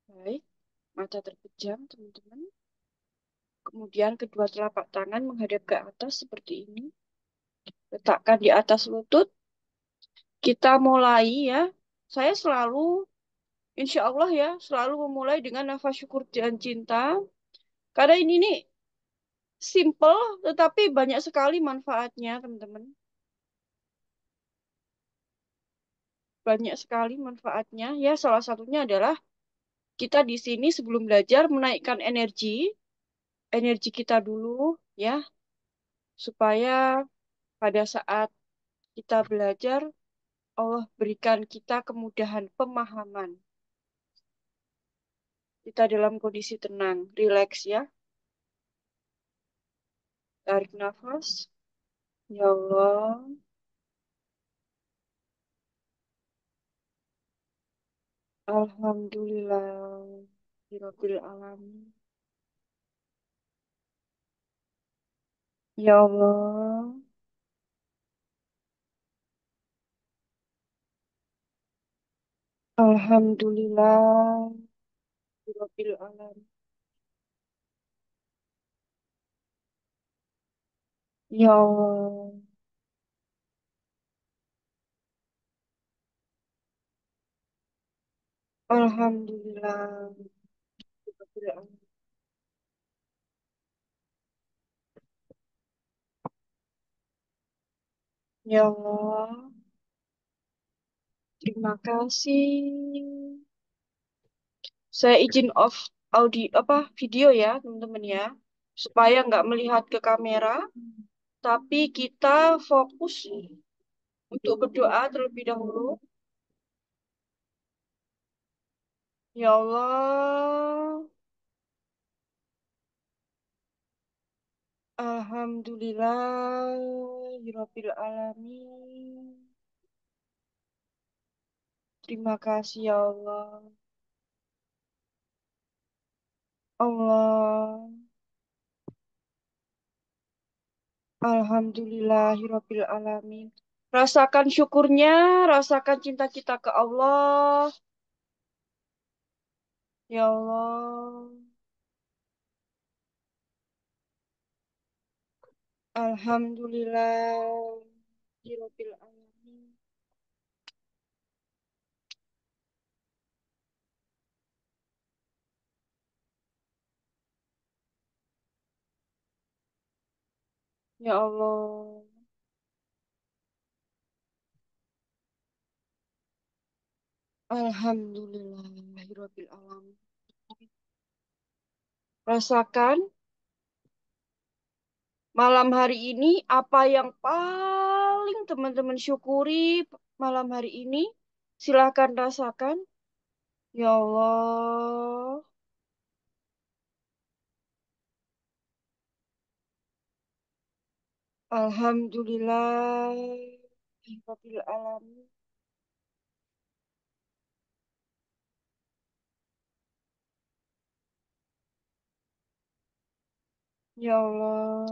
Baik, mata terpejam, teman-teman. Kemudian kedua telapak tangan menghadap ke atas seperti ini. Letakkan di atas lutut. Kita mulai ya. Saya selalu, insya Allah ya, selalu memulai dengan nafas syukur dan cinta. Karena ini nih simple, tetapi banyak sekali manfaatnya, teman-teman. Banyak sekali manfaatnya. Ya, salah satunya adalah kita di sini sebelum belajar menaikkan energi kita dulu, ya, supaya pada saat kita belajar, Allah berikan kita kemudahan pemahaman. Kita dalam kondisi tenang, rileks ya. Tarik nafas. Ya Allah, Alhamdulillah. Rabbil alamin. Ya Allah, Alhamdulillah. Rabbil alamin. Ya Allah, Alhamdulillah. Rabbil alamin. Ya Allah, terima kasih. Saya izin off audio apa video ya, teman-teman ya, supaya nggak melihat ke kamera, tapi kita fokus untuk berdoa terlebih dahulu. Ya Allah, Alhamdulillah, Rabbil alamin. Terima kasih ya Allah. Allah, Alhamdulillah, Rabbil alamin. Rasakan syukurnya, rasakan cinta kita ke Allah. Ya Allah, Alhamdulillah, Rabbil alamin. Ya Allah, Alhamdulillah, Rabbil alamin. Rasakan malam hari ini apa yang paling teman-teman syukuri malam hari ini? Silahkan rasakan. Ya Allah, Alhamdulillah, Rabbil alamin. Ya Allah,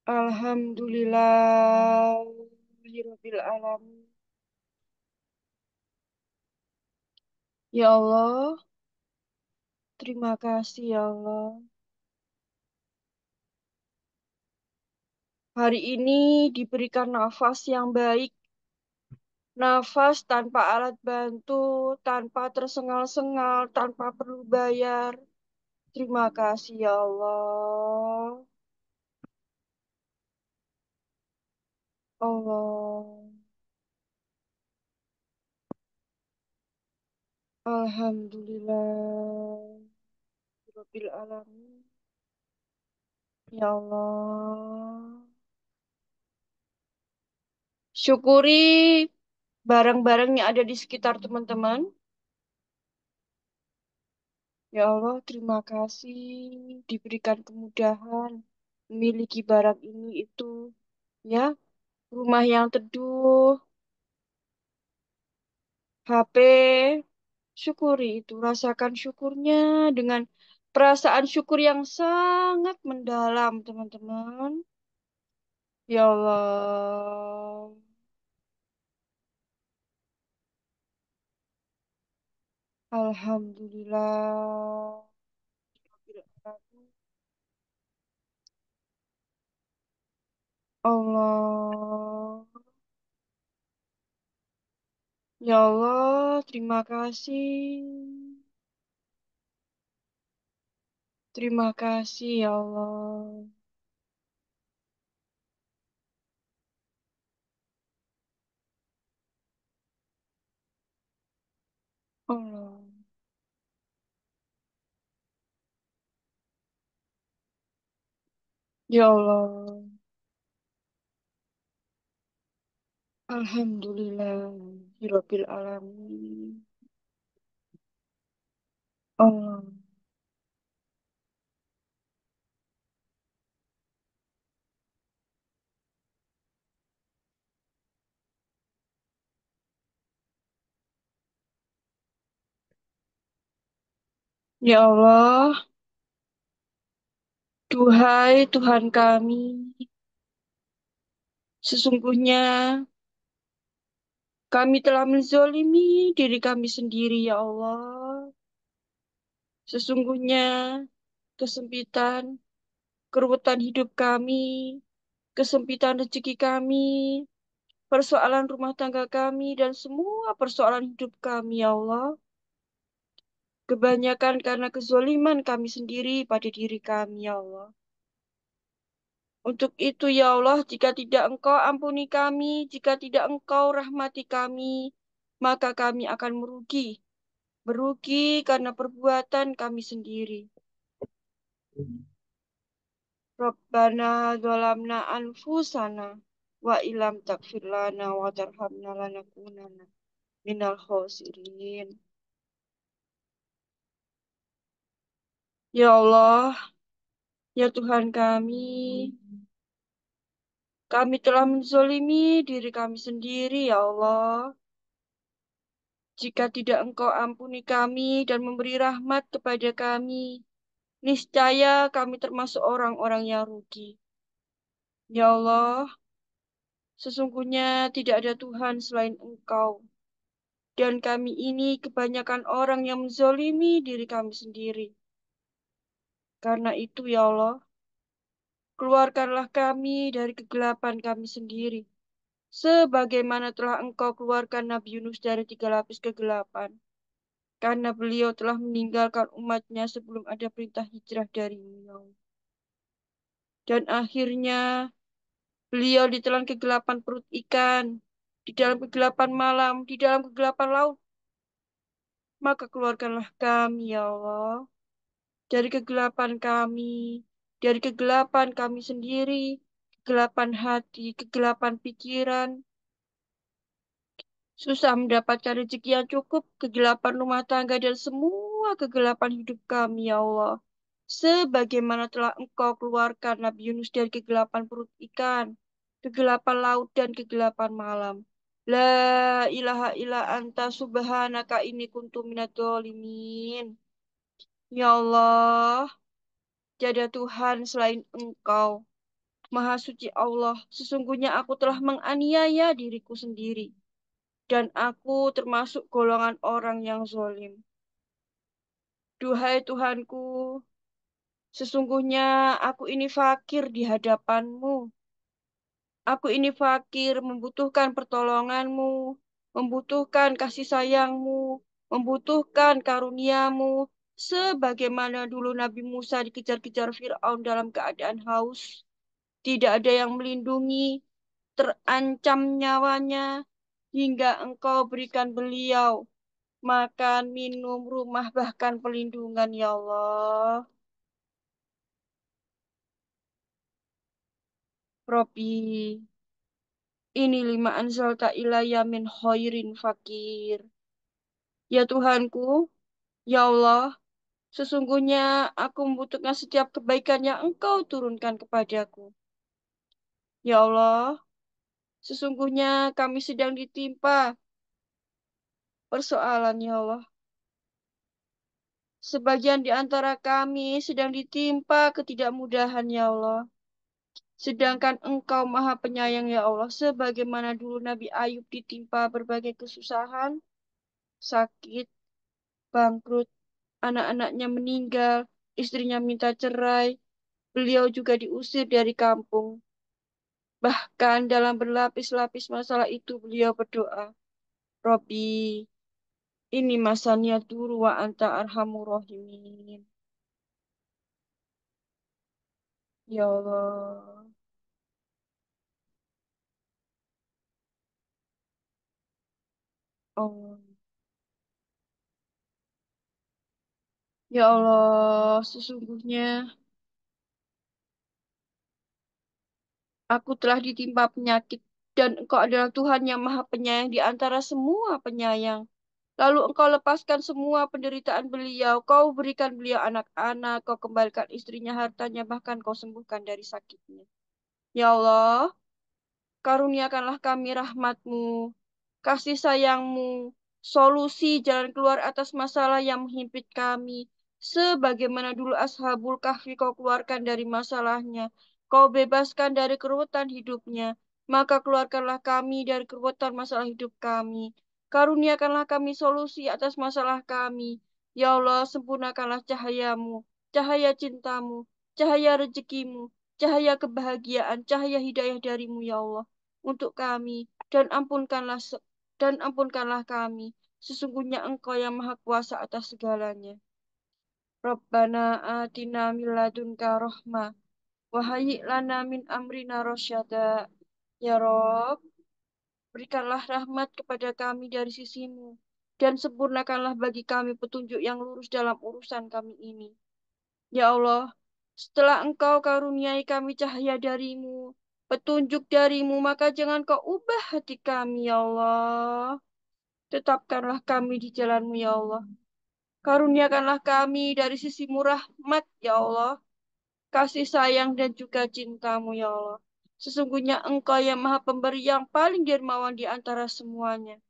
Alhamdulillah, Rabbil alamin. Ya Allah, terima kasih ya Allah. Hari ini diberikan nafas yang baik, nafas tanpa alat bantu, tanpa tersengal-sengal, tanpa perlu bayar. Terima kasih ya Allah. Allah. Alhamdulillah. Rabbil alamin. Ya Allah. Syukuri barang-barang yang ada di sekitar teman-teman. Ya Allah, terima kasih diberikan kemudahan memiliki barang ini itu. Ya, rumah yang teduh, HP, syukuri itu. Rasakan syukurnya dengan perasaan syukur yang sangat mendalam, teman-teman. Ya Allah. Alhamdulillah. Allah. Ya Allah, terima kasih. Terima kasih ya Allah. Allah. Ya Allah. Alhamdulillah. Rabbil alamin. Allah. Ya Allah, duhai Tuhan kami, sesungguhnya kami telah menzolimi diri kami sendiri, ya Allah. Sesungguhnya kesempitan, keruwetan hidup kami, kesempitan rezeki kami, persoalan rumah tangga kami, dan semua persoalan hidup kami, ya Allah. Kebanyakan karena kezoliman kami sendiri pada diri kami, ya Allah. Untuk itu, ya Allah, jika tidak Engkau ampuni kami, jika tidak Engkau rahmati kami, maka kami akan merugi. Merugi karena perbuatan kami sendiri. Rabbana zalamna anfusana wa ilam takfir lana wa tarhamna lanakunana minal khosirin. Ya Allah, ya Tuhan kami telah menzolimi diri kami sendiri, ya Allah. Jika tidak Engkau ampuni kami dan memberi rahmat kepada kami, niscaya kami termasuk orang-orang yang rugi. Ya Allah, sesungguhnya tidak ada Tuhan selain Engkau. Dan kami ini kebanyakan orang yang menzolimi diri kami sendiri. Karena itu, ya Allah, keluarkanlah kami dari kegelapan kami sendiri. Sebagaimana telah Engkau keluarkan Nabi Yunus dari 3 lapis kegelapan. Karena beliau telah meninggalkan umatnya sebelum ada perintah hijrah darimu, ya Allah. Dan akhirnya beliau ditelan kegelapan perut ikan, di dalam kegelapan malam, di dalam kegelapan laut. Maka keluarkanlah kami, ya Allah, dari kegelapan kami, dari kegelapan kami sendiri, kegelapan hati, kegelapan pikiran, susah mendapatkan rezeki yang cukup, kegelapan rumah tangga, dan semua kegelapan hidup kami, ya Allah. Sebagaimana telah Engkau keluarkan Nabi Yunus dari kegelapan perut ikan, kegelapan laut, dan kegelapan malam. La ilaha illa anta subhanaka inni kuntu minadz dzalimin. Ya Allah, tiada Tuhan selain Engkau. Maha suci Allah, sesungguhnya aku telah menganiaya diriku sendiri. Dan aku termasuk golongan orang yang zalim. Duhai Tuhanku, sesungguhnya aku ini fakir di hadapanmu. Aku ini fakir, membutuhkan pertolonganmu, membutuhkan kasih sayangmu, membutuhkan karuniamu, sebagaimana dulu Nabi Musa dikejar-kejar Firaun dalam keadaan haus. Tidak ada yang melindungi, terancam nyawanya, hingga engkau berikan beliau makan, minum, rumah, bahkan pelindungan, ya Allah. Robi, ini lima anzalta ilayya min khairin fakir. Ya Tuhanku, ya Allah, sesungguhnya aku membutuhkan setiap kebaikan yang Engkau turunkan kepadaku. Ya Allah, sesungguhnya kami sedang ditimpa persoalan, ya Allah. Sebagian di antara kami sedang ditimpa ketidakmudahan, ya Allah. Sedangkan Engkau Maha Penyayang ya Allah, sebagaimana dulu Nabi Ayub ditimpa berbagai kesusahan, sakit, bangkrut, anak-anaknya meninggal, istrinya minta cerai, beliau juga diusir dari kampung. Bahkan dalam berlapis-lapis masalah itu beliau berdoa, Robi, ini masanya dulu wa anta arhamur rahimin. Ya Allah. Allah. Ya Allah, sesungguhnya aku telah ditimpa penyakit dan Engkau adalah Tuhan yang Maha Penyayang di antara semua penyayang. Lalu Engkau lepaskan semua penderitaan beliau, Kau berikan beliau anak-anak, Kau kembalikan istrinya hartanya, bahkan Kau sembuhkan dari sakitnya. Ya Allah, karuniakanlah kami rahmatmu, kasih sayangmu, solusi jalan keluar atas masalah yang menghimpit kami. Sebagaimana dulu Ashabul Kahfi kau keluarkan dari masalahnya, kau bebaskan dari keruwetan hidupnya, maka keluarkanlah kami dari keruwetan masalah hidup kami. Karuniakanlah kami solusi atas masalah kami. Ya Allah, sempurnakanlah cahayamu, cahaya cintamu, cahaya rezekimu, cahaya kebahagiaan, cahaya hidayah darimu, ya Allah untuk kami dan ampunkanlah kami. Sesungguhnya Engkau yang Maha Kuasa atas segalanya. Rabbana atina min ladunka rahmah wa hayyi' lana min amrina rasyada. Ya Rob, berikanlah rahmat kepada kami dari sisimu dan sempurnakanlah bagi kami petunjuk yang lurus dalam urusan kami ini. Ya Allah, setelah Engkau karuniai kami cahaya darimu, petunjuk darimu, maka jangan Kau ubah hati kami, ya Allah. Tetapkanlah kami di jalanmu, ya Allah. Karuniakanlah kami dari sisimu rahmat, ya Allah. Kasih sayang dan juga cintamu, ya Allah. Sesungguhnya Engkau yang Maha Pemberi yang paling dermawan di antara semuanya.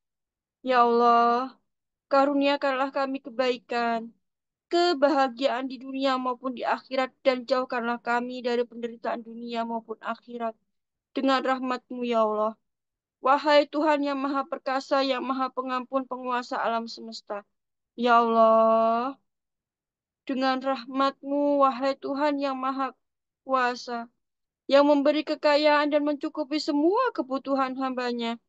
Ya Allah, karuniakanlah kami kebaikan, kebahagiaan di dunia maupun di akhirat dan jauhkanlah kami dari penderitaan dunia maupun akhirat dengan rahmat-Mu ya Allah. Wahai Tuhan yang Maha Perkasa, yang Maha Pengampun, Penguasa alam semesta. Ya Allah, dengan rahmat-Mu, wahai Tuhan yang Maha Kuasa, yang memberi kekayaan dan mencukupi semua kebutuhan hambanya.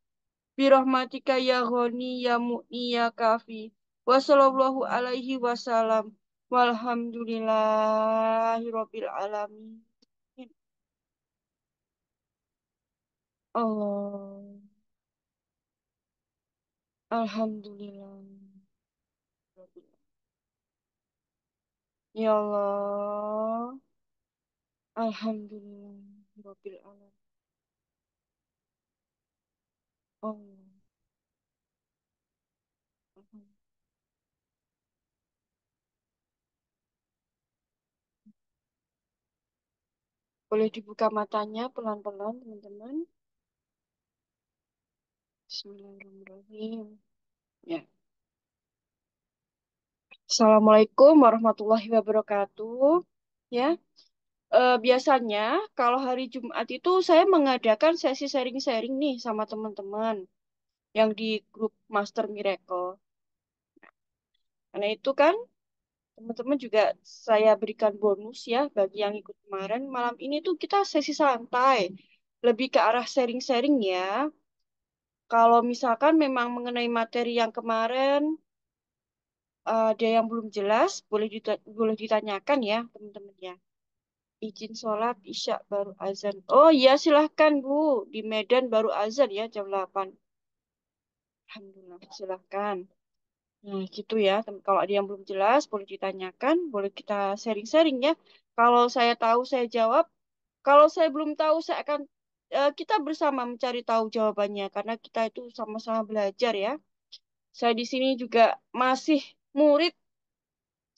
Birahmatika ya Ghani ya Mu'ni ya Kafi. Wa sallallahu alaihi wasallam. Walhamdulillahi rabbil alamin. Allah. Alhamdulillah. Ya Allah. Alhamdulillah rabbil alamin. Allah. Boleh dibuka matanya pelan-pelan, teman-teman. Bismillahirrahmanirrahim. Ya. Assalamualaikum warahmatullahi wabarakatuh. Ya. Biasanya kalau hari Jumat itu saya mengadakan sesi sharing-sharing nih sama teman-teman yang di grup Master Miracle. Karena itu kan teman-teman juga saya berikan bonus ya bagi yang ikut kemarin. Malam ini tuh kita sesi santai, lebih ke arah sharing-sharing ya. Kalau misalkan memang mengenai materi yang kemarin ada yang belum jelas, boleh ditanyakan ya teman-teman ya. Izin sholat Isya baru azan. Oh iya silahkan Bu. Di Medan baru azan ya jam 8. Alhamdulillah silahkan. Nah gitu ya. Kalau ada yang belum jelas boleh ditanyakan. Boleh kita sharing-sharing ya. Kalau saya tahu saya jawab. Kalau saya belum tahu saya akan kita bersama mencari tahu jawabannya. Karena kita itu sama-sama belajar ya. Saya di sini juga masih murid.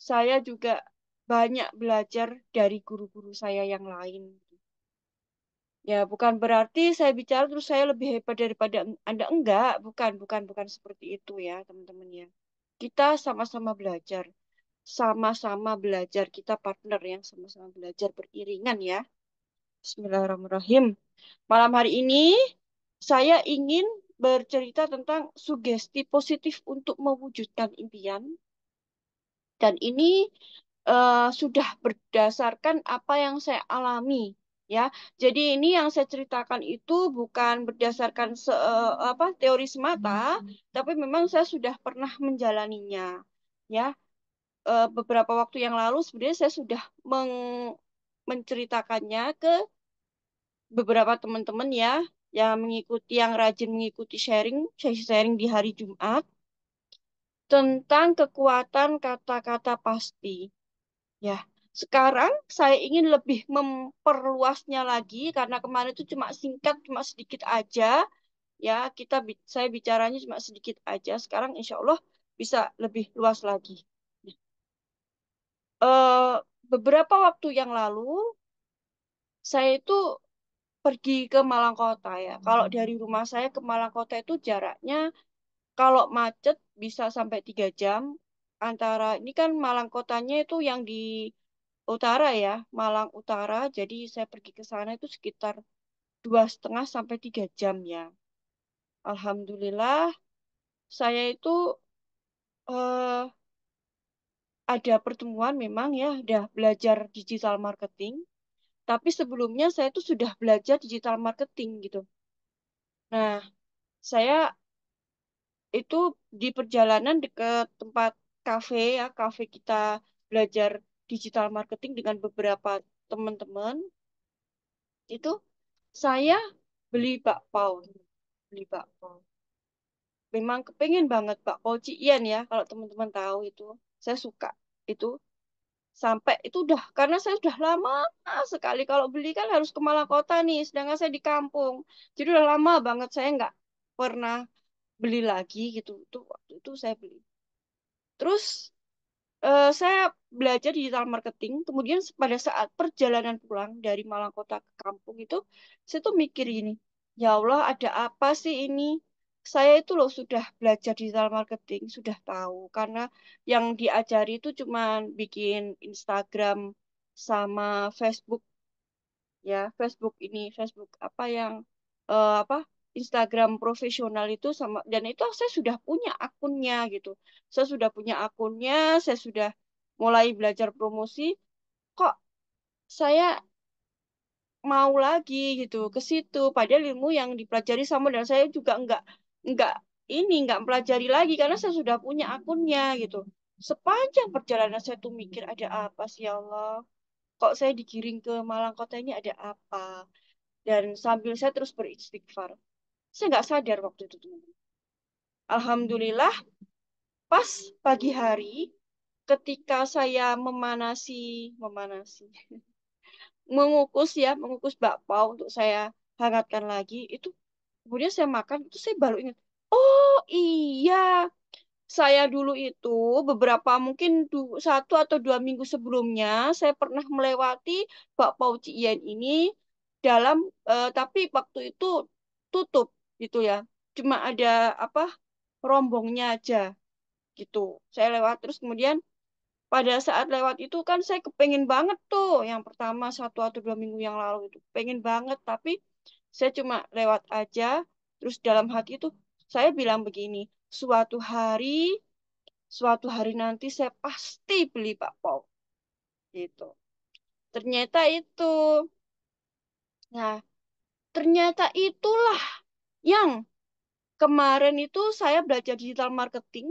Saya juga banyak belajar dari guru-guru saya yang lain. Ya, bukan berarti saya bicara terus saya lebih hebat daripada Anda. Enggak, bukan seperti itu ya, teman-teman ya. Kita sama-sama belajar. Sama-sama belajar. Kita partner yang sama-sama belajar beriringan ya. Bismillahirrahmanirrahim. Malam hari ini saya ingin bercerita tentang sugesti positif untuk mewujudkan impian. Dan ini sudah berdasarkan apa yang saya alami, ya. Jadi ini yang saya ceritakan itu bukan berdasarkan apa teori semata, tapi memang saya sudah pernah menjalaninya, ya. Beberapa waktu yang lalu sebenarnya saya sudah menceritakannya ke beberapa teman-teman ya yang mengikuti yang rajin mengikuti sesi sharing di hari Jumat tentang kekuatan kata-kata pasti. Ya, sekarang saya ingin lebih memperluasnya lagi karena kemarin itu cuma singkat, cuma sedikit aja. Ya, saya bicaranya cuma sedikit aja. Sekarang insya Allah bisa lebih luas lagi. Eh, Beberapa waktu yang lalu saya itu pergi ke Malang Kota ya. Kalau dari rumah saya ke Malang Kota itu jaraknya kalau macet bisa sampai 3 jam. Antara ini kan Malang Kotanya itu yang di utara ya, Malang Utara. Jadi saya pergi ke sana itu sekitar 2,5 sampai 3 jam ya. Alhamdulillah saya itu eh, ada pertemuan memang ya, udah belajar digital marketing. Tapi sebelumnya saya tuh sudah belajar digital marketing gitu. Nah, saya itu di perjalanan dekat tempat kafe ya, kafe kita belajar digital marketing dengan beberapa teman-teman, itu saya beli bakpao. Beli bakpao. Memang kepengen banget bakpao Cian ya, kalau teman-teman tahu itu. Saya suka itu. Sampai itu udah, karena saya udah lama sekali kalau beli kan harus ke Malang Kota nih, sedangkan saya di kampung. Jadi udah lama banget saya nggak pernah beli lagi gitu. Itu waktu itu saya beli. Terus saya belajar digital marketing. Kemudian pada saat perjalanan pulang dari Malang Kota ke kampung itu, saya tuh mikir gini, ya Allah, ada apa sih ini? Saya itu loh sudah belajar digital marketing, sudah tahu. Karena yang diajari itu cuman bikin Instagram sama Facebook ya, Facebook ini, Facebook apa yang apa Instagram profesional itu sama dan itu saya sudah punya akunnya gitu. Saya sudah punya akunnya, saya sudah mulai belajar promosi. Kok saya mau lagi gitu ke situ padahal ilmu yang dipelajari sama dan saya juga enggak enggak mempelajari lagi karena saya sudah punya akunnya gitu. Sepanjang perjalanan saya tuh mikir ada apa sih ya Allah? Kok saya digiring ke Malang Kota ini ada apa? Dan sambil saya terus beristighfar. Saya nggak sadar waktu itu, teman-teman. Alhamdulillah, pas pagi hari, ketika saya memanasi, mengukus bakpao untuk saya hangatkan lagi, itu kemudian saya makan, itu saya baru ingat, oh iya, saya dulu itu beberapa mungkin 1 atau 2 minggu sebelumnya, saya pernah melewati bakpao Cian ini dalam, tapi waktu itu tutup gitu ya. Cuma ada apa rombongnya aja gitu. Saya lewat terus kemudian pada saat lewat itu kan saya kepengen banget tuh yang pertama 1 atau 2 minggu yang lalu itu pengen banget tapi saya cuma lewat aja terus dalam hati itu saya bilang begini suatu hari nanti saya pasti beli bakpao gitu. Ternyata itu, nah ternyata itulah yang kemarin itu saya belajar digital marketing.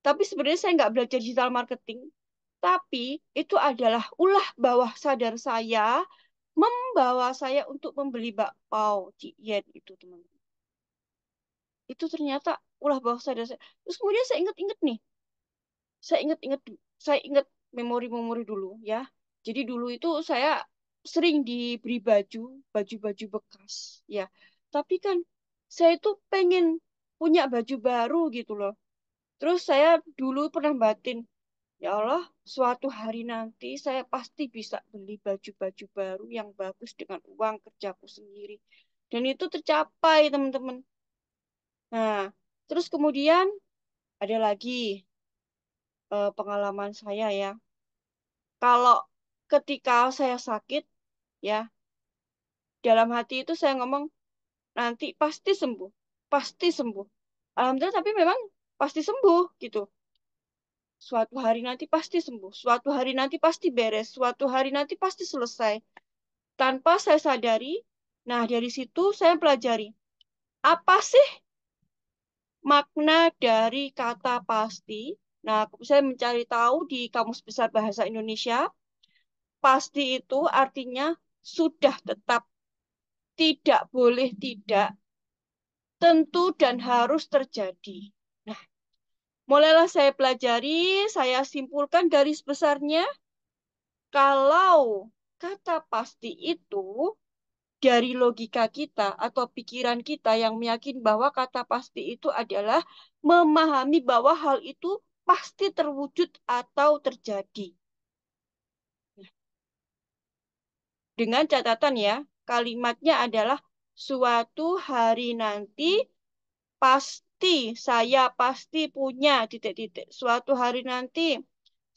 Tapi sebenarnya saya nggak belajar digital marketing. Tapi itu adalah ulah bawah sadar saya membawa saya untuk membeli bakpao Yen itu, teman-teman. Itu ternyata ulah bawah sadar saya. Terus kemudian saya ingat-ingat, saya ingat memori-memori dulu ya. Jadi dulu itu saya sering diberi baju-baju bekas ya. Tapi kan saya itu pengen punya baju baru gitu loh. Terus saya dulu pernah batin, ya Allah, suatu hari nanti saya pasti bisa beli baju-baju baru yang bagus dengan uang kerjaku sendiri. Dan itu tercapai, teman-teman. Nah, terus kemudian ada lagi pengalaman saya ya. Kalau ketika saya sakit, ya, dalam hati itu saya ngomong, nanti pasti sembuh, pasti sembuh. Alhamdulillah, tapi memang pasti sembuh gitu. Suatu hari nanti pasti sembuh, suatu hari nanti pasti beres, suatu hari nanti pasti selesai. Tanpa saya sadari, nah dari situ saya pelajari, apa sih makna dari kata pasti? Nah, saya mencari tahu di Kamus Besar Bahasa Indonesia, pasti itu artinya sudah tetap, tidak boleh tidak, tentu dan harus terjadi. Nah, mulailah saya pelajari, saya simpulkan garis besarnya, kalau kata pasti itu dari logika kita atau pikiran kita yang meyakini bahwa kata pasti itu adalah memahami bahwa hal itu pasti terwujud atau terjadi. Dengan catatan ya, kalimatnya adalah suatu hari nanti pasti, saya pasti punya titik-titik. Suatu hari nanti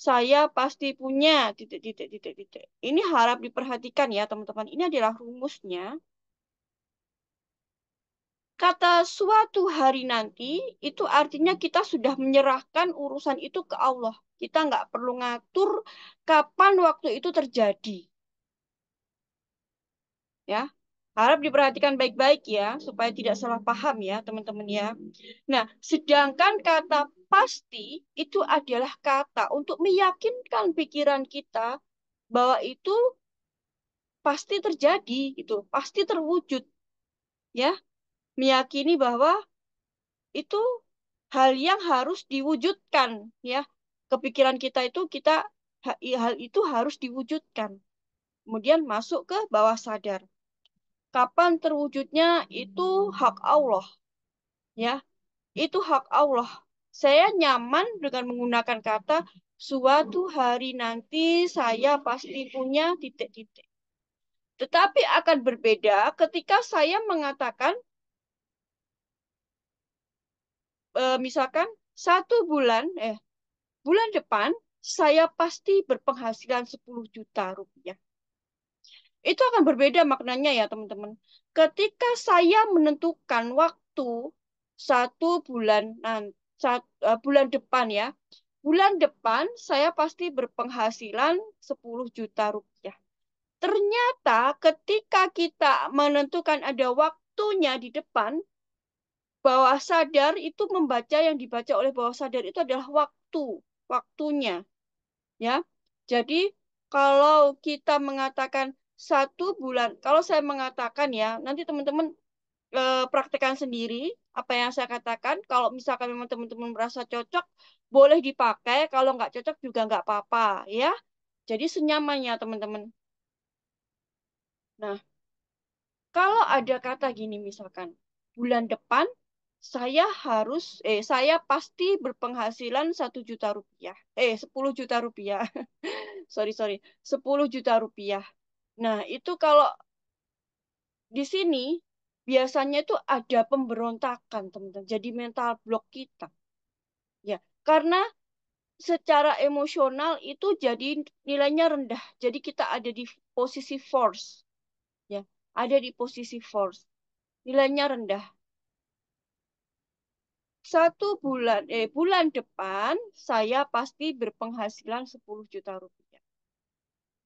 saya pasti punya titik-titik titik-titik. Ini harap diperhatikan ya teman-teman. Ini adalah rumusnya. Kata suatu hari nanti itu artinya kita sudah menyerahkan urusan itu ke Allah. Kita nggak perlu ngatur kapan waktu itu terjadi. Ya, harap diperhatikan baik-baik ya, supaya tidak salah paham ya teman-teman ya. Nah, sedangkan kata pasti itu adalah kata untuk meyakinkan pikiran kita bahwa itu pasti terjadi gitu, pasti terwujud ya, meyakini bahwa itu hal yang harus diwujudkan ya. Kepikiran kita itu hal itu harus diwujudkan. Kemudian masuk ke bawah sadar. Kapan terwujudnya itu hak Allah ya. Itu hak Allah. Saya nyaman dengan menggunakan kata suatu hari nanti saya pasti punya titik-titik. Tetapi akan berbeda ketika saya mengatakan misalkan satu bulan depan saya pasti berpenghasilan 10 juta rupiah. Itu akan berbeda maknanya ya teman-teman. Ketika saya menentukan waktu bulan depan ya, bulan depan saya pasti berpenghasilan 10 juta rupiah. Ternyata ketika kita menentukan ada waktunya di depan, bawah sadar itu membaca, yang dibaca oleh bawah sadar itu adalah waktunya. Ya, jadi kalau kita mengatakan satu bulan, kalau saya mengatakan ya, nanti teman-teman praktekkan sendiri apa yang saya katakan. Kalau misalkan memang teman-teman merasa cocok, boleh dipakai. Kalau nggak cocok juga nggak apa-apa, ya. Jadi senyamannya teman-teman. Nah, kalau ada kata gini misalkan, bulan depan saya pasti berpenghasilan 1 juta rupiah. 10 juta rupiah. Sorry, sorry. 10 juta rupiah. Nah, itu kalau di sini biasanya itu ada pemberontakan, teman-teman. Jadi mental block kita. Ya, karena secara emosional itu jadi nilainya rendah. Jadi kita ada di posisi force. Ya, ada di posisi force. Nilainya rendah. Bulan depan saya pasti berpenghasilan 10 juta rupiah.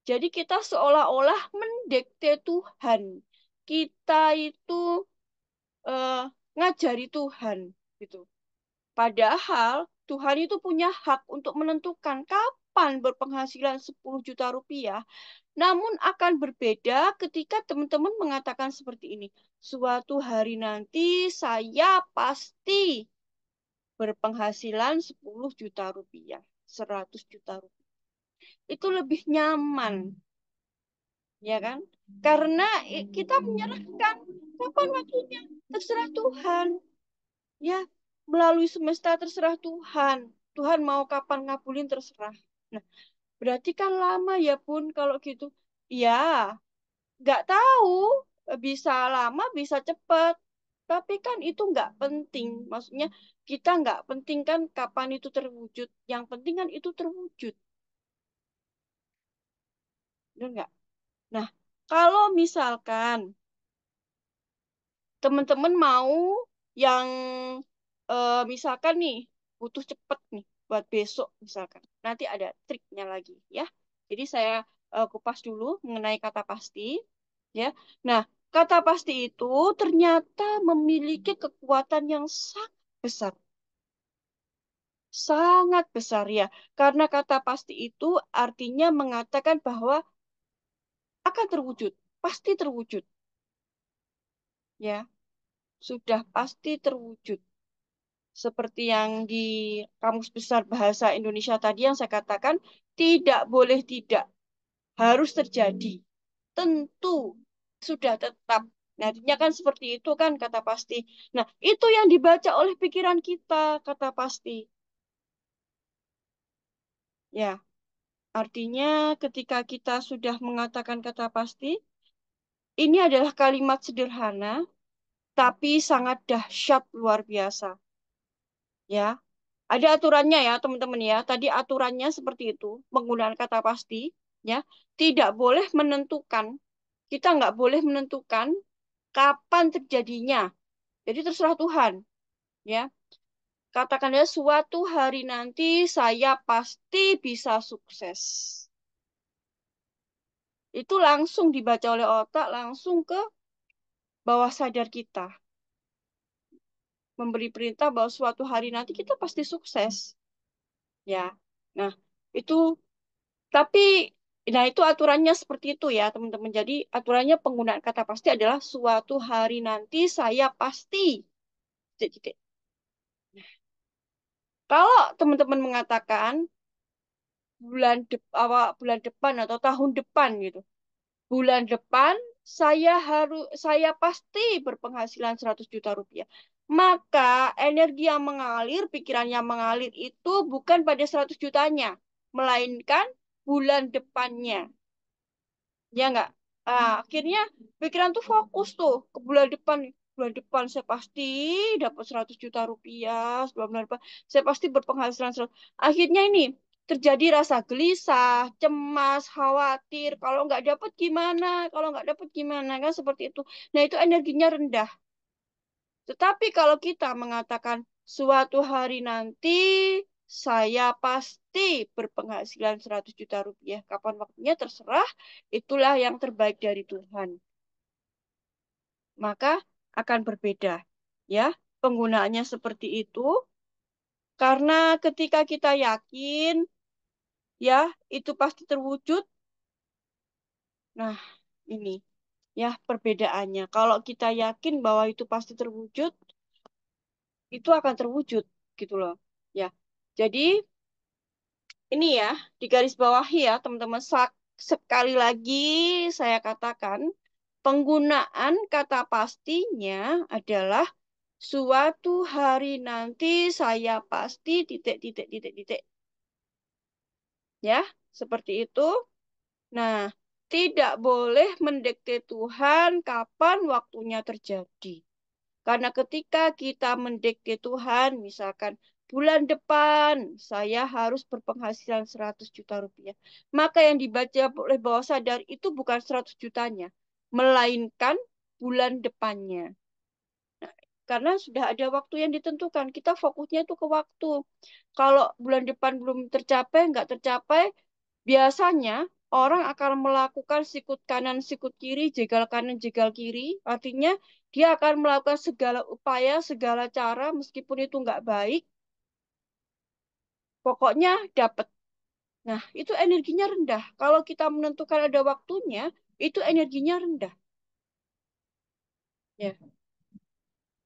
Jadi kita seolah-olah mendikte Tuhan. Kita itu eh, ngajari Tuhan gitu. Padahal Tuhan itu punya hak untuk menentukan kapan berpenghasilan 10 juta rupiah. Namun akan berbeda ketika teman-teman mengatakan seperti ini. Suatu hari nanti saya pasti berpenghasilan 10 juta rupiah, 100 juta rupiah. Itu lebih nyaman, ya kan? Karena kita menyerahkan kapan waktunya, terserah Tuhan. Ya, melalui semesta terserah Tuhan. Tuhan mau kapan ngabulin terserah. Nah, berarti kan lama ya pun kalau gitu. Ya, nggak tahu. Bisa lama, bisa cepat. Tapi kan itu nggak penting. Maksudnya kita nggak penting kan kapan itu terwujud. Yang penting kan itu terwujud. Benar nggak? Nah, kalau misalkan teman-teman mau yang misalkan nih butuh cepet nih buat besok misalkan. Nanti ada triknya lagi ya. Jadi saya kupas dulu mengenai kata pasti ya. Nah, kata pasti itu ternyata memiliki kekuatan yang sangat besar. Sangat besar ya. Karena kata pasti itu artinya mengatakan bahwa akan terwujud, pasti terwujud ya. Sudah pasti terwujud. Seperti yang di Kamus Besar Bahasa Indonesia tadi yang saya katakan, tidak boleh tidak, harus terjadi. Tentu, sudah tetap. Nah, artinya kan seperti itu kan kata pasti. Nah, itu yang dibaca oleh pikiran kita, kata pasti. Ya, artinya ketika kita sudah mengatakan kata pasti, ini adalah kalimat sederhana, tapi sangat dahsyat luar biasa. Ya, ada aturannya ya, teman-teman ya. Tadi aturannya seperti itu, penggunaan kata pasti, ya. Tidak boleh menentukan, kita nggak boleh menentukan kapan terjadinya. Jadi terserah Tuhan, ya. Katakanlah suatu hari nanti saya pasti bisa sukses. Itu langsung dibaca oleh otak, langsung ke bawah sadar kita. Memberi perintah bahwa suatu hari nanti kita pasti sukses, ya. Nah, itu tapi, nah itu aturannya seperti itu ya, teman-teman. Jadi aturannya penggunaan kata pasti adalah suatu hari nanti saya pasti. Titik-titik. Kalau teman-teman mengatakan bulan depan atau tahun depan gitu. Bulan depan saya pasti berpenghasilan 100 juta rupiah. Maka energi yang mengalir, pikiran yang mengalir itu bukan pada 100 jutanya, melainkan bulan depannya. Ya nggak? Akhirnya pikiran tuh fokus tuh ke bulan depan. Bulan depan saya pasti dapat 100 juta rupiah. Bulan depan saya pasti berpenghasilan 100. Akhirnya ini terjadi rasa gelisah, cemas, khawatir. Kalau nggak dapat gimana? Kalau nggak dapat gimana? Kan seperti itu. Nah itu energinya rendah. Tetapi kalau kita mengatakan suatu hari nanti saya pasti berpenghasilan 100 juta rupiah. Kapan waktunya terserah, itulah yang terbaik dari Tuhan. Maka akan berbeda. Ya, penggunaannya seperti itu karena ketika kita yakin ya itu pasti terwujud. Nah, ini ya perbedaannya. Kalau kita yakin bahwa itu pasti terwujud, itu akan terwujud gitu loh. Ya. Jadi ini ya, di garis bawahi ya, teman-teman. Sekali lagi saya katakan, penggunaan kata pastinya adalah suatu hari nanti saya pasti titik, titik, titik, titik. Ya, seperti itu. Nah, tidak boleh mendikte Tuhan kapan waktunya terjadi. Karena ketika kita mendikte Tuhan, misalkan bulan depan saya harus berpenghasilan 100 juta rupiah. Maka yang dibaca oleh bawah sadar itu bukan 100 jutanya, melainkan bulan depannya. Karena sudah ada waktu yang ditentukan, kita fokusnya itu ke waktu. Kalau bulan depan belum tercapai, nggak tercapai, biasanya orang akan melakukan sikut kanan, sikut kiri, jegal kanan, jegal kiri. Artinya dia akan melakukan segala upaya, segala cara, meskipun itu nggak baik, pokoknya dapat. Nah, itu energinya rendah. Kalau kita menentukan ada waktunya, itu energinya rendah. Ya,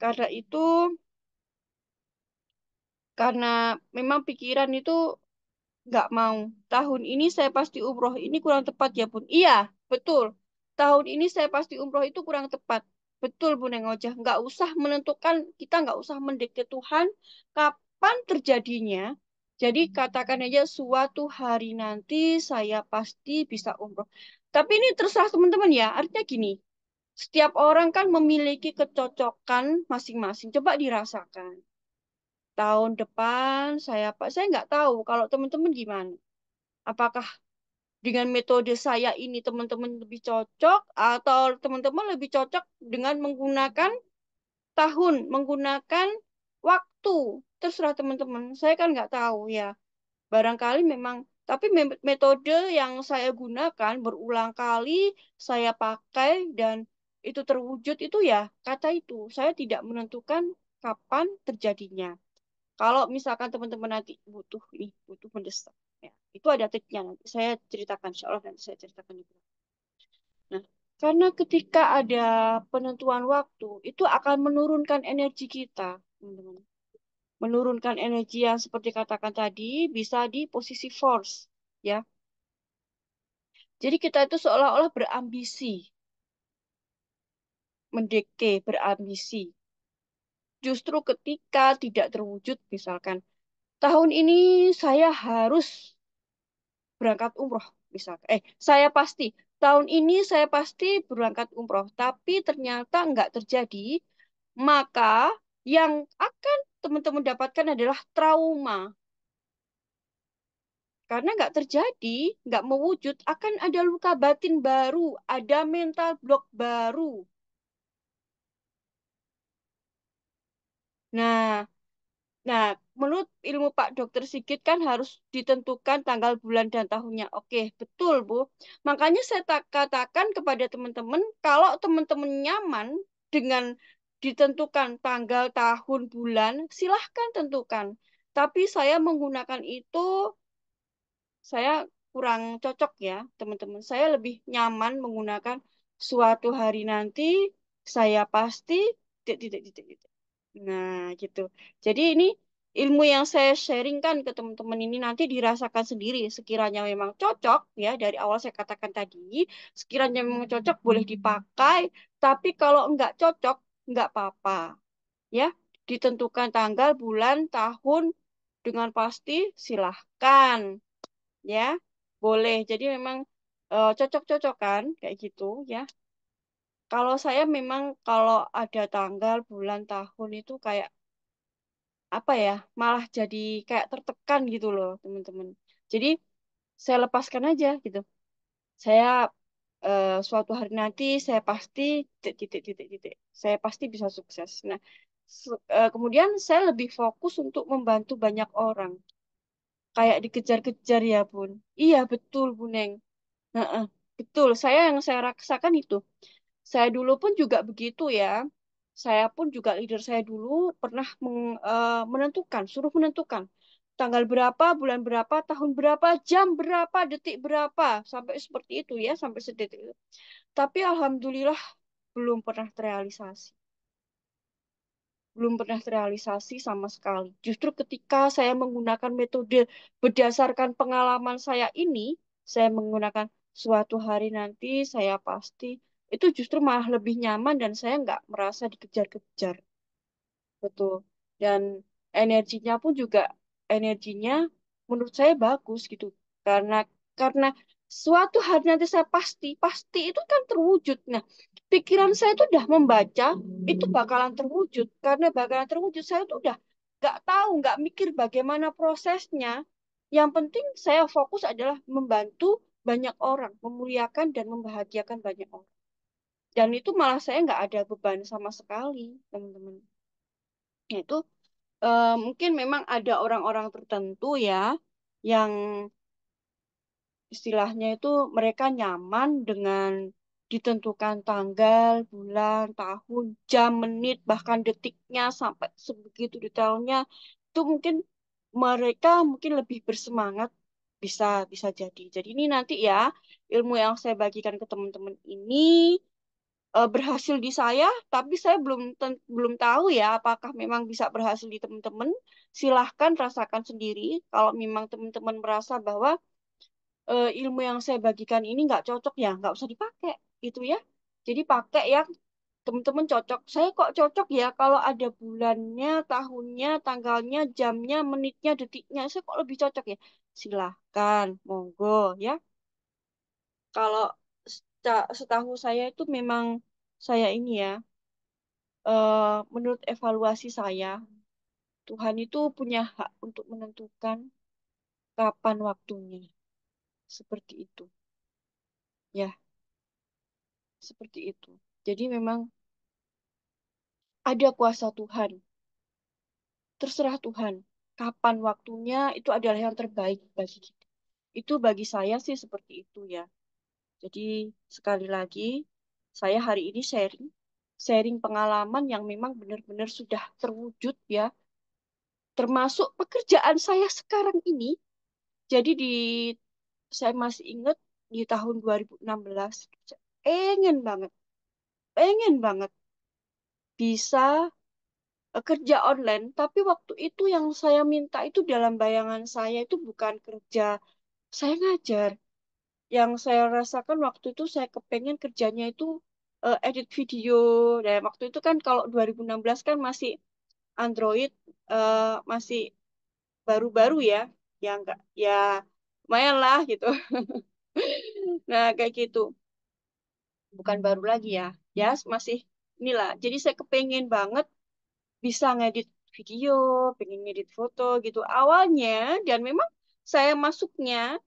karena itu, karena memang pikiran itu nggak mau. Tahun ini saya pasti umroh. Ini kurang tepat ya, Bun. Iya, betul. Tahun ini saya pasti umroh itu kurang tepat. Betul, Bu Neng Ojah. Nggak usah menentukan, kita nggak usah mendikte Tuhan kapan terjadinya. Jadi katakan aja suatu hari nanti saya pasti bisa umroh. Tapi ini terserah teman-teman ya. Artinya gini, setiap orang kan memiliki kecocokan masing-masing. Coba dirasakan. Tahun depan saya nggak tahu kalau teman-teman gimana. Apakah dengan metode saya ini teman-teman lebih cocok atau teman-teman lebih cocok dengan menggunakan tahun menggunakan waktu. Terserah teman-teman. Saya kan nggak tahu ya. Barangkali memang, tapi metode yang saya gunakan berulang kali saya pakai dan itu terwujud itu ya kata itu. Saya tidak menentukan kapan terjadinya. Kalau misalkan teman-teman nanti butuh nih, butuh mendesak, ya, itu ada triknya nanti. Saya ceritakan, insya Allah nanti saya ceritakan juga. Nah, karena ketika ada penentuan waktu, itu akan menurunkan energi kita, teman-teman. Menurunkan energi yang seperti katakan tadi, bisa di posisi force, ya. Jadi kita itu seolah-olah berambisi, mendekte, berambisi. Justru ketika tidak terwujud, misalkan, tahun ini saya harus berangkat umroh misalkan. Saya pasti tahun ini saya pasti berangkat umroh, tapi ternyata nggak terjadi, maka yang akan teman-teman dapatkan adalah trauma. Karena nggak terjadi, nggak mewujud, akan ada luka batin baru, ada mental block baru. Nah, Nah, menurut ilmu Pak Dokter Sigit kan harus ditentukan tanggal, bulan, dan tahunnya. Oke, betul, Bu. Makanya saya tak katakan kepada teman-teman, kalau teman-teman nyaman dengan ditentukan tanggal, tahun, bulan, silahkan tentukan. Tapi saya menggunakan itu, saya kurang cocok ya, teman-teman. Saya lebih nyaman menggunakan suatu hari nanti, saya pasti, titik, titik, titik, titik. Nah, gitu. Jadi ini ilmu yang saya sharingkan ke teman-teman ini nanti dirasakan sendiri. Sekiranya memang cocok, ya dari awal saya katakan tadi, sekiranya memang cocok boleh dipakai, tapi kalau enggak cocok, enggak apa-apa. Ya, ditentukan tanggal, bulan, tahun dengan pasti silahkan. Ya, boleh. Jadi memang cocok-cocokan kayak gitu ya. Kalau saya memang kalau ada tanggal, bulan, tahun itu kayak apa ya, malah jadi kayak tertekan gitu loh teman-teman. Jadi saya lepaskan aja gitu. Saya suatu hari nanti saya pasti titik titik titik titik. Saya pasti bisa sukses. Nah, kemudian saya lebih fokus untuk membantu banyak orang. Kayak dikejar-kejar ya Bun. Iya betul Bu Neng. Heeh, betul. Yang saya rasakan itu. Saya dulu pun juga begitu ya. Saya pun juga leader saya dulu pernah menentukan, suruh menentukan tanggal berapa, bulan berapa, tahun berapa, jam berapa, detik berapa, sampai seperti itu ya, sampai sedetik itu. Tapi alhamdulillah belum pernah terrealisasi. Belum pernah terrealisasi sama sekali. Justru ketika saya menggunakan metode berdasarkan pengalaman saya ini, saya menggunakan suatu hari nanti saya pasti itu justru malah lebih nyaman dan saya nggak merasa dikejar-kejar. Betul. Dan energinya pun juga energinya menurut saya bagus gitu. Karena karena suatu hari nanti saya pasti pasti itu kan terwujud. Nah, pikiran saya itu udah membaca itu bakalan terwujud. Karena bakalan terwujud saya tuh udah nggak tahu, nggak mikir bagaimana prosesnya. Yang penting saya fokus adalah membantu banyak orang, memuliakan dan membahagiakan banyak orang. Dan itu malah saya nggak ada beban sama sekali, teman-teman. Itu mungkin memang ada orang-orang tertentu ya yang istilahnya itu mereka nyaman dengan ditentukan tanggal, bulan, tahun, jam, menit, bahkan detiknya sampai sebegitu detailnya. Itu mungkin mereka mungkin lebih bersemangat, bisa bisa jadi. Jadi ini nanti ya ilmu yang saya bagikan ke teman-teman ini berhasil di saya, tapi saya belum tahu ya apakah memang bisa berhasil di teman-teman. Silahkan rasakan sendiri. Kalau memang teman-teman merasa bahwa ilmu yang saya bagikan ini nggak cocok ya, nggak usah dipakai, gitu ya. Jadi pakai yang teman-teman cocok. Saya kok cocok ya kalau ada bulannya, tahunnya, tanggalnya, jamnya, menitnya, detiknya. Saya kok lebih cocok ya. Silahkan, monggo ya. Kalau setahu saya itu memang saya ini ya, menurut evaluasi saya, Tuhan itu punya hak untuk menentukan kapan waktunya. Seperti itu. Ya, seperti itu. Jadi memang ada kuasa Tuhan. Terserah Tuhan. Kapan waktunya itu adalah yang terbaik bagi kita. Itu bagi saya sih seperti itu ya. Jadi sekali lagi, saya hari ini sharing pengalaman yang memang benar-benar sudah terwujud ya. Termasuk pekerjaan saya sekarang ini. Jadi saya masih ingat di tahun 2016, pengen banget bisa kerja online. Tapi waktu itu yang saya minta itu dalam bayangan saya itu bukan kerja, saya ngajar. Yang saya rasakan waktu itu saya kepengen kerjanya itu edit video. Dan waktu itu kan kalau 2016 kan masih Android, masih baru-baru ya, ya enggak, ya lumayan lah gitu. Nah kayak gitu, bukan baru lagi ya, ya masih inilah. Jadi saya kepengen banget bisa ngedit video, pengen ngedit foto gitu awalnya. Dan memang saya masuknya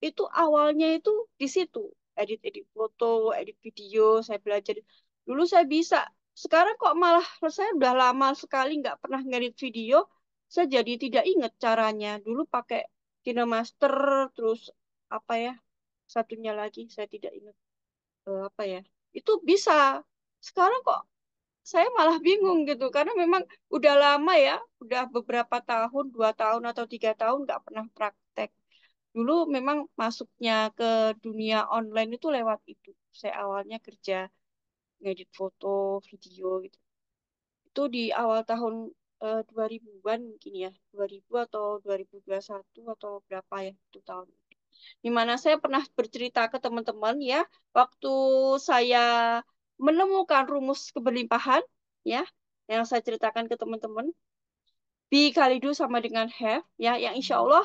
itu awalnya itu di situ, edit-edit foto, edit video, saya belajar. Dulu saya bisa, sekarang kok malah saya udah lama sekali nggak pernah ngedit video, saya jadi tidak ingat caranya. Dulu pakai KineMaster, terus apa ya, satunya lagi saya tidak ingat apa ya, itu bisa. Sekarang kok saya malah bingung gitu karena memang udah lama ya, udah beberapa tahun, 2 tahun atau 3 tahun nggak pernah praktek. Dulu memang masuknya ke dunia online itu lewat itu. Saya awalnya kerja ngedit foto, video gitu. Itu di awal tahun 2000-an mungkin ya, 2000 atau 2021 atau berapa ya itu tahun. Di mana saya pernah bercerita ke teman-teman ya, waktu saya menemukan rumus keberlimpahan ya, yang saya ceritakan ke teman-teman, be kali do sama dengan have ya, yang insya Allah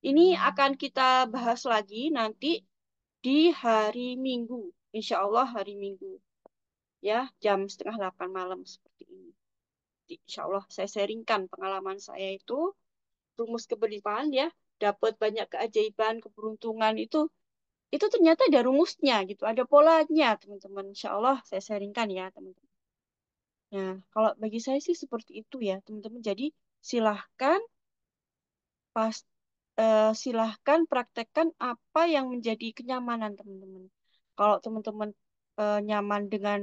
ini akan kita bahas lagi nanti di hari Minggu, insya Allah hari Minggu ya, jam setengah 8 malam seperti ini. Insya Allah saya sharingkan pengalaman saya itu, rumus keberlimpahan ya, dapat banyak keajaiban, keberuntungan itu ternyata ada rumusnya gitu, ada polanya teman-teman. Insya Allah saya sharingkan ya teman-teman. Nah, kalau bagi saya sih seperti itu ya teman-teman. Jadi silahkan pas silahkan praktekkan apa yang menjadi kenyamanan teman-teman. Kalau teman-teman nyaman dengan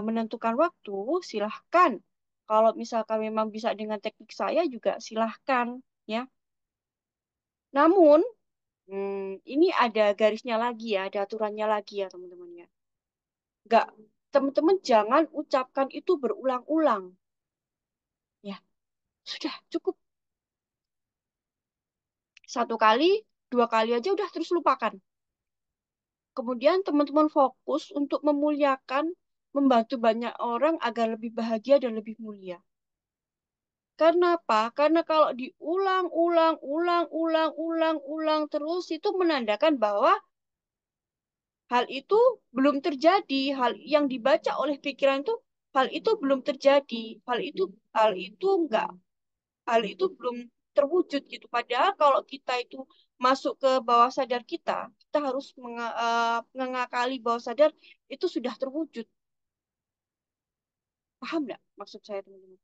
menentukan waktu, silahkan. Kalau misalkan memang bisa dengan teknik saya juga silahkan ya. Namun ini ada garisnya lagi ya, ada aturannya lagi ya teman-teman ya. Nggak, teman-teman jangan ucapkan itu berulang-ulang. Ya, sudah cukup. Satu kali, 2 kali aja udah terus lupakan. Kemudian teman-teman fokus untuk memuliakan, membantu banyak orang agar lebih bahagia dan lebih mulia. Karena apa? Karena kalau diulang-ulang, ulang-ulang, ulang-ulang terus itu menandakan bahwa hal itu belum terjadi. Hal yang dibaca oleh pikiran itu, hal itu belum terjadi. Hal itu enggak, hal itu belum terwujud gitu. Padahal kalau kita itu masuk ke bawah sadar kita, kita harus mengakali bawah sadar itu sudah terwujud. Paham nggak maksud saya teman-teman?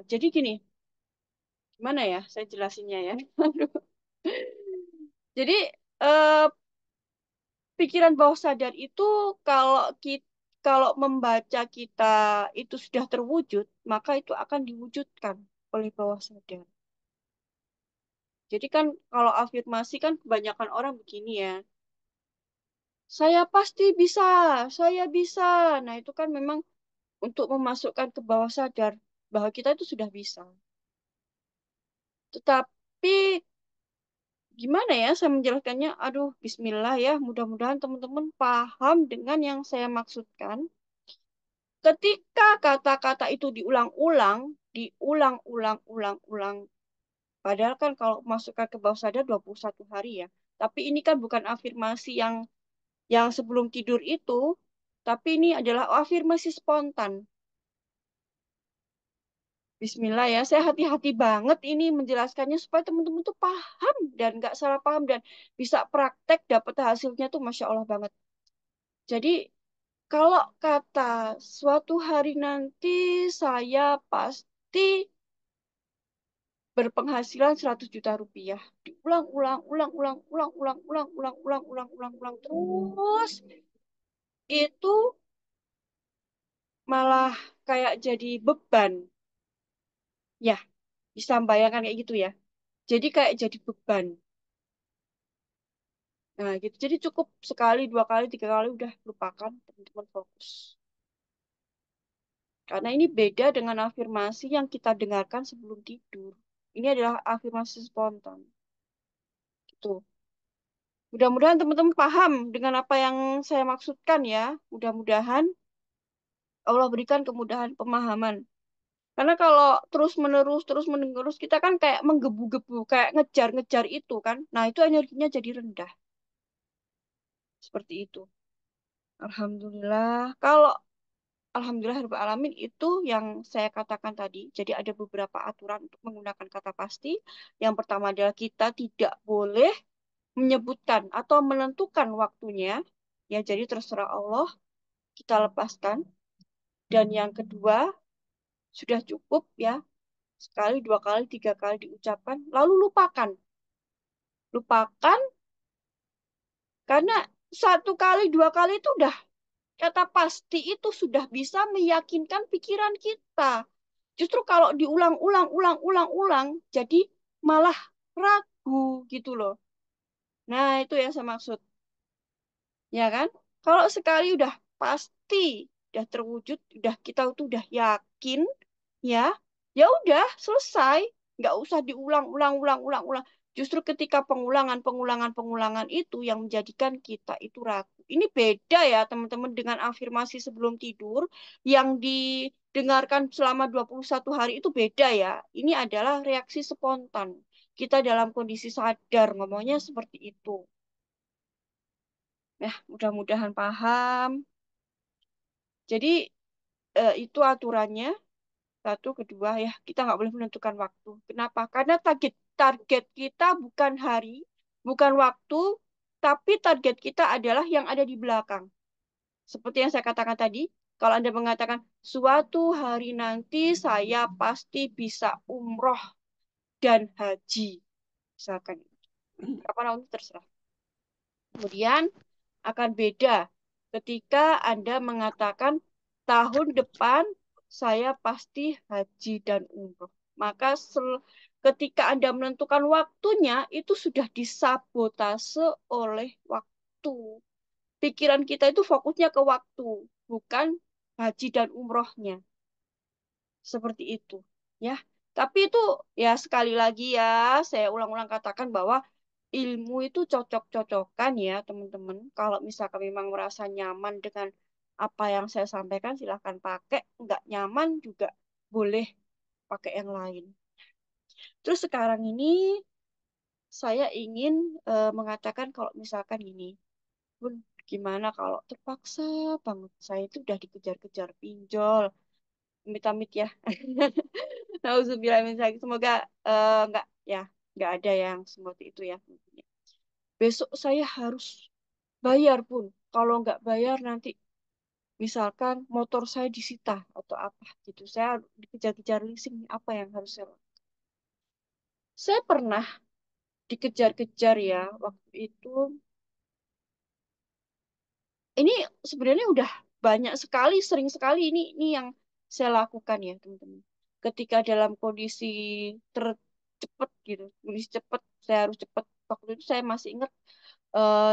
Jadi gini, gimana ya saya jelasinnya ya? Aduh. Jadi eh, pikiran bawah sadar itu kalau kita kalau membaca kita itu sudah terwujud, maka itu akan diwujudkan oleh bawah sadar. Jadi kan kalau afirmasi kan kebanyakan orang begini ya. Saya pasti bisa, saya bisa. Nah, itu kan memang untuk memasukkan ke bawah sadar bahwa kita itu sudah bisa. Tetapi gimana ya saya menjelaskannya? Aduh, bismillah ya. Mudah-mudahan teman-teman paham dengan yang saya maksudkan. Ketika kata-kata itu diulang-ulang, diulang-ulang-ulang-ulang. Padahal kan kalau masukkan ke bawah sadar 21 hari ya. Tapi ini kan bukan afirmasi yang sebelum tidur itu, tapi ini adalah afirmasi spontan. Bismillah ya, saya hati-hati banget ini menjelaskannya supaya teman-teman tuh paham dan nggak salah paham dan bisa praktek dapat hasilnya tuh Masya Allah banget. Jadi Kalau kata suatu hari nanti saya pasti berpenghasilan 100 juta rupiah. Diulang-ulang, ulang-ulang, ulang-ulang, ulang-ulang, ulang-ulang, ulang-ulang terus. Itu malah kayak jadi beban. Ya, bisa membayangkan kayak gitu ya. Jadi kayak jadi beban. Nah, gitu. Jadi cukup sekali, dua kali, tiga kali udah lupakan, teman-teman fokus. Karena ini beda dengan afirmasi yang kita dengarkan sebelum tidur. Ini adalah afirmasi spontan. Gitu. Mudah-mudahan teman-teman paham dengan apa yang saya maksudkan ya. Mudah-mudahan Allah berikan kemudahan pemahaman. Karena kalau terus menerus kita kan kayak menggebu-gebu, kayak ngejar-ngejar itu kan. Nah, itu energinya jadi rendah. Seperti itu. Alhamdulillah. Kalau Alhamdulillah Rabbil Alamin itu yang saya katakan tadi. Jadi ada beberapa aturan untuk menggunakan kata pasti. Yang pertama adalah kita tidak boleh menyebutkan atau menentukan waktunya. Ya, jadi terserah Allah kita lepaskan. Dan yang kedua, sudah cukup ya. Sekali, dua kali, tiga kali diucapkan. Lalu lupakan. Lupakan karena satu kali, dua kali itu udah kata pasti itu sudah bisa meyakinkan pikiran kita. Justru kalau diulang-ulang, ulang-ulang, jadi malah ragu gitu loh. Nah, itu yang saya maksud. Ya kan? Kalau sekali udah pasti, udah terwujud, udah kita tuh udah yakin, ya, ya udah selesai. Nggak usah diulang-ulang, ulang-ulang, ulang. Justru ketika pengulangan, pengulangan, pengulangan itu yang menjadikan kita itu ragu. Ini beda ya teman-teman dengan afirmasi sebelum tidur yang didengarkan selama 21 hari itu beda ya. Ini adalah reaksi spontan. Kita dalam kondisi sadar ngomongnya seperti itu. Ya, mudah-mudahan paham. Jadi itu aturannya. Satu, kedua ya kita nggak boleh menentukan waktu. Kenapa? Karena target target kita bukan hari, bukan waktu, tapi target kita adalah yang ada di belakang. Seperti yang saya katakan tadi, kalau Anda mengatakan suatu hari nanti saya pasti bisa umroh dan haji, misalkan. Kapan waktu terserah. Kemudian akan beda ketika Anda mengatakan tahun depan saya pasti haji dan umroh. Maka ketika Anda menentukan waktunya itu sudah disabotase oleh waktu. Pikiran kita itu fokusnya ke waktu, bukan haji dan umrohnya. Seperti itu, ya. Tapi itu ya sekali lagi ya, saya ulang-ulang katakan bahwa ilmu itu cocok-cocokan ya, teman-teman. Kalau misalkan memang merasa nyaman dengan apa yang saya sampaikan, silahkan pakai. Nggak nyaman juga boleh pakai yang lain. Terus sekarang ini saya ingin mengatakan kalau misalkan ini, Bun, gimana kalau terpaksa banget saya itu udah dikejar-kejar pinjol, amit-amit ya. Nauzubillah min dzalik. Semoga nggak ya nggak ada yang seperti itu ya. Besok saya harus bayar pun. Kalau nggak bayar nanti misalkan motor saya disita atau apa gitu. Saya dikejar-kejar leasing. Apa yang harus saya lakukan? Saya pernah dikejar-kejar ya waktu itu. Ini sebenarnya udah banyak sekali, sering sekali ini yang saya lakukan ya teman-teman. Ketika dalam kondisi tercepat gitu, kondisi cepat, saya harus cepat. Waktu itu saya masih ingat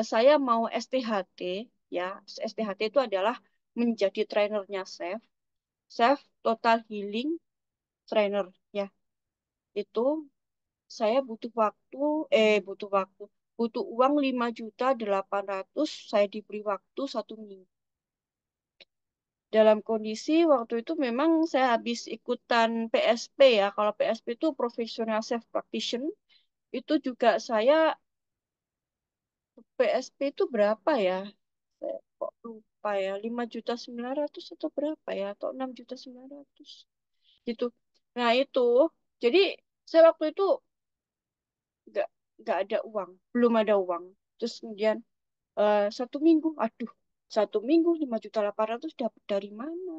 saya mau STHT ya. STHT itu adalah menjadi trainernya Chef, Chef Total Healing Trainer ya. Itu saya butuh waktu, butuh uang 5.800.000, saya diberi waktu 1 minggu. Dalam kondisi waktu itu memang saya habis ikutan PSP ya. Kalau PSP itu Professional Self Practitioner, itu juga saya PSP itu berapa ya? Saya kok lupa ya. 5.900.000 atau berapa ya? Atau 6.900.000 gitu. Nah itu, jadi saya waktu itu nggak nggak ada uang, belum ada uang. Terus kemudian 1 minggu, aduh, 1 minggu 5.800.000 dapat dari mana?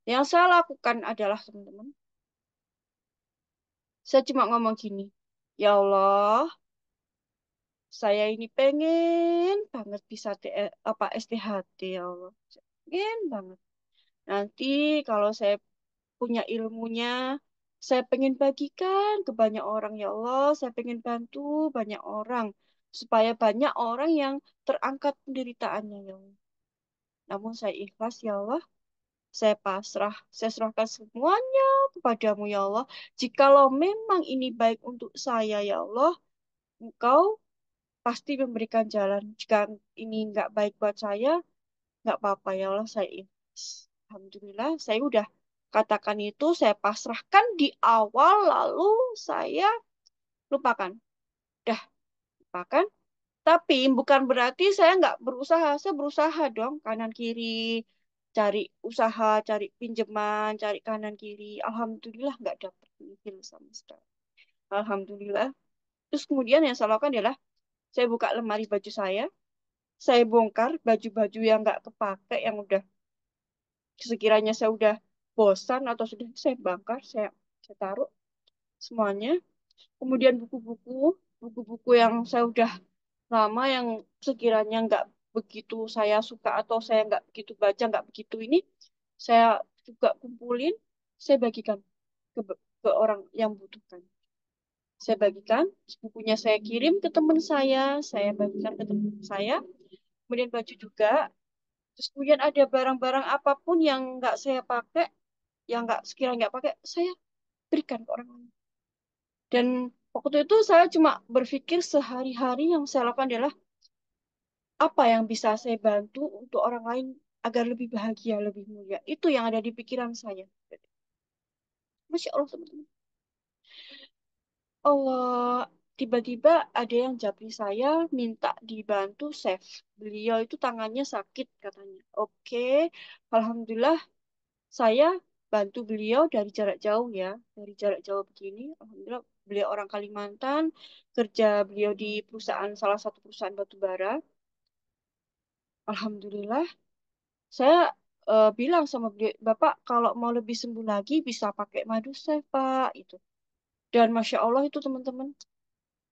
Yang saya lakukan adalah teman-teman, saya cuma ngomong gini, ya Allah, saya ini pengen banget bisa STHT ya Allah. Pengen banget. Nanti kalau saya punya ilmunya, saya pengen bagikan ke banyak orang ya Allah. Saya pengen bantu banyak orang supaya banyak orang yang terangkat penderitaannya ya Allah. Namun saya ikhlas ya Allah. Saya pasrah, saya serahkan semuanya kepadamu ya Allah. Jikalau memang ini baik untuk saya ya Allah, Engkau pasti memberikan jalan. Jika ini nggak baik buat saya, nggak apa-apa ya Allah, saya ikhlas. Alhamdulillah, saya udah katakan itu, saya pasrahkan di awal, lalu saya lupakan. Dah, lupakan. Tapi bukan berarti saya nggak berusaha. Saya berusaha dong, kanan kiri, cari usaha, cari pinjaman, cari kanan kiri. Alhamdulillah nggak dapet nihil sama sekali. Alhamdulillah. Terus kemudian yang saya lakukan adalah saya buka lemari baju saya bongkar baju-baju yang nggak kepake, yang udah sekiranya saya udah bosan atau sudah saya bongkar, saya taruh semuanya. Kemudian buku-buku yang saya udah lama, yang sekiranya nggak begitu saya suka atau saya nggak begitu baca, nggak begitu ini, saya juga kumpulin, saya bagikan ke orang yang butuhkan. Saya bagikan, bukunya saya kirim ke teman saya bagikan ke teman saya, kemudian baju juga. Terus kemudian ada barang-barang apapun yang nggak saya pakai, yang nggak sekiranya nggak pakai, saya berikan ke orang lain. Dan waktu itu saya cuma berpikir sehari-hari yang saya lakukan adalah apa yang bisa saya bantu untuk orang lain agar lebih bahagia, lebih mulia. Itu yang ada di pikiran saya. Masya Allah, teman-teman. Allah, tiba-tiba ada yang japri saya minta dibantu save. Beliau itu tangannya sakit katanya. Oke, Alhamdulillah saya bantu beliau dari jarak jauh ya. Dari jarak jauh begini, Alhamdulillah beliau orang Kalimantan, kerja beliau di perusahaan, salah satu perusahaan batu bara. Alhamdulillah saya bilang sama beliau, Bapak kalau mau lebih sembuh lagi bisa pakai madu saya, Pak. Itu. Dan Masya Allah itu teman-teman,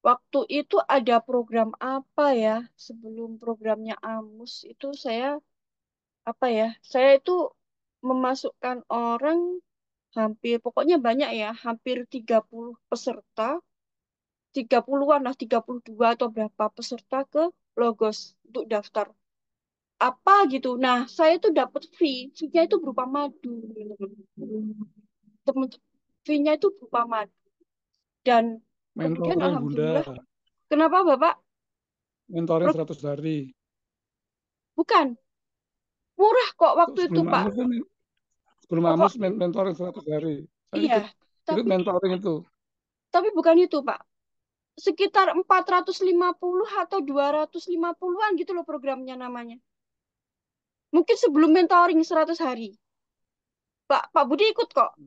waktu itu ada program apa ya, sebelum programnya Amus itu saya, apa ya, saya itu memasukkan orang hampir, pokoknya banyak ya, hampir 30 peserta, 30-an lah, 32 atau berapa peserta ke Logos untuk daftar apa gitu. Nah, saya tuh dapat fee-nya itu berupa madu, teman-teman. Temen- Fee-nya itu berupa madu. Dan kemudian Mentoring Bunda, alhamdulillah, kenapa Bapak? mentoring Pro- 100 hari. Bukan, murah kok waktu itu, Sebelum Pak. Amus kan, sebelum Amus Pokok mentoring 100 hari. Saya iya, ikut tapi mentoring itu. bukan itu, Pak. Sekitar 450 atau 250-an gitu loh programnya namanya. Mungkin sebelum mentoring 100 hari. Pak Budi ikut kok.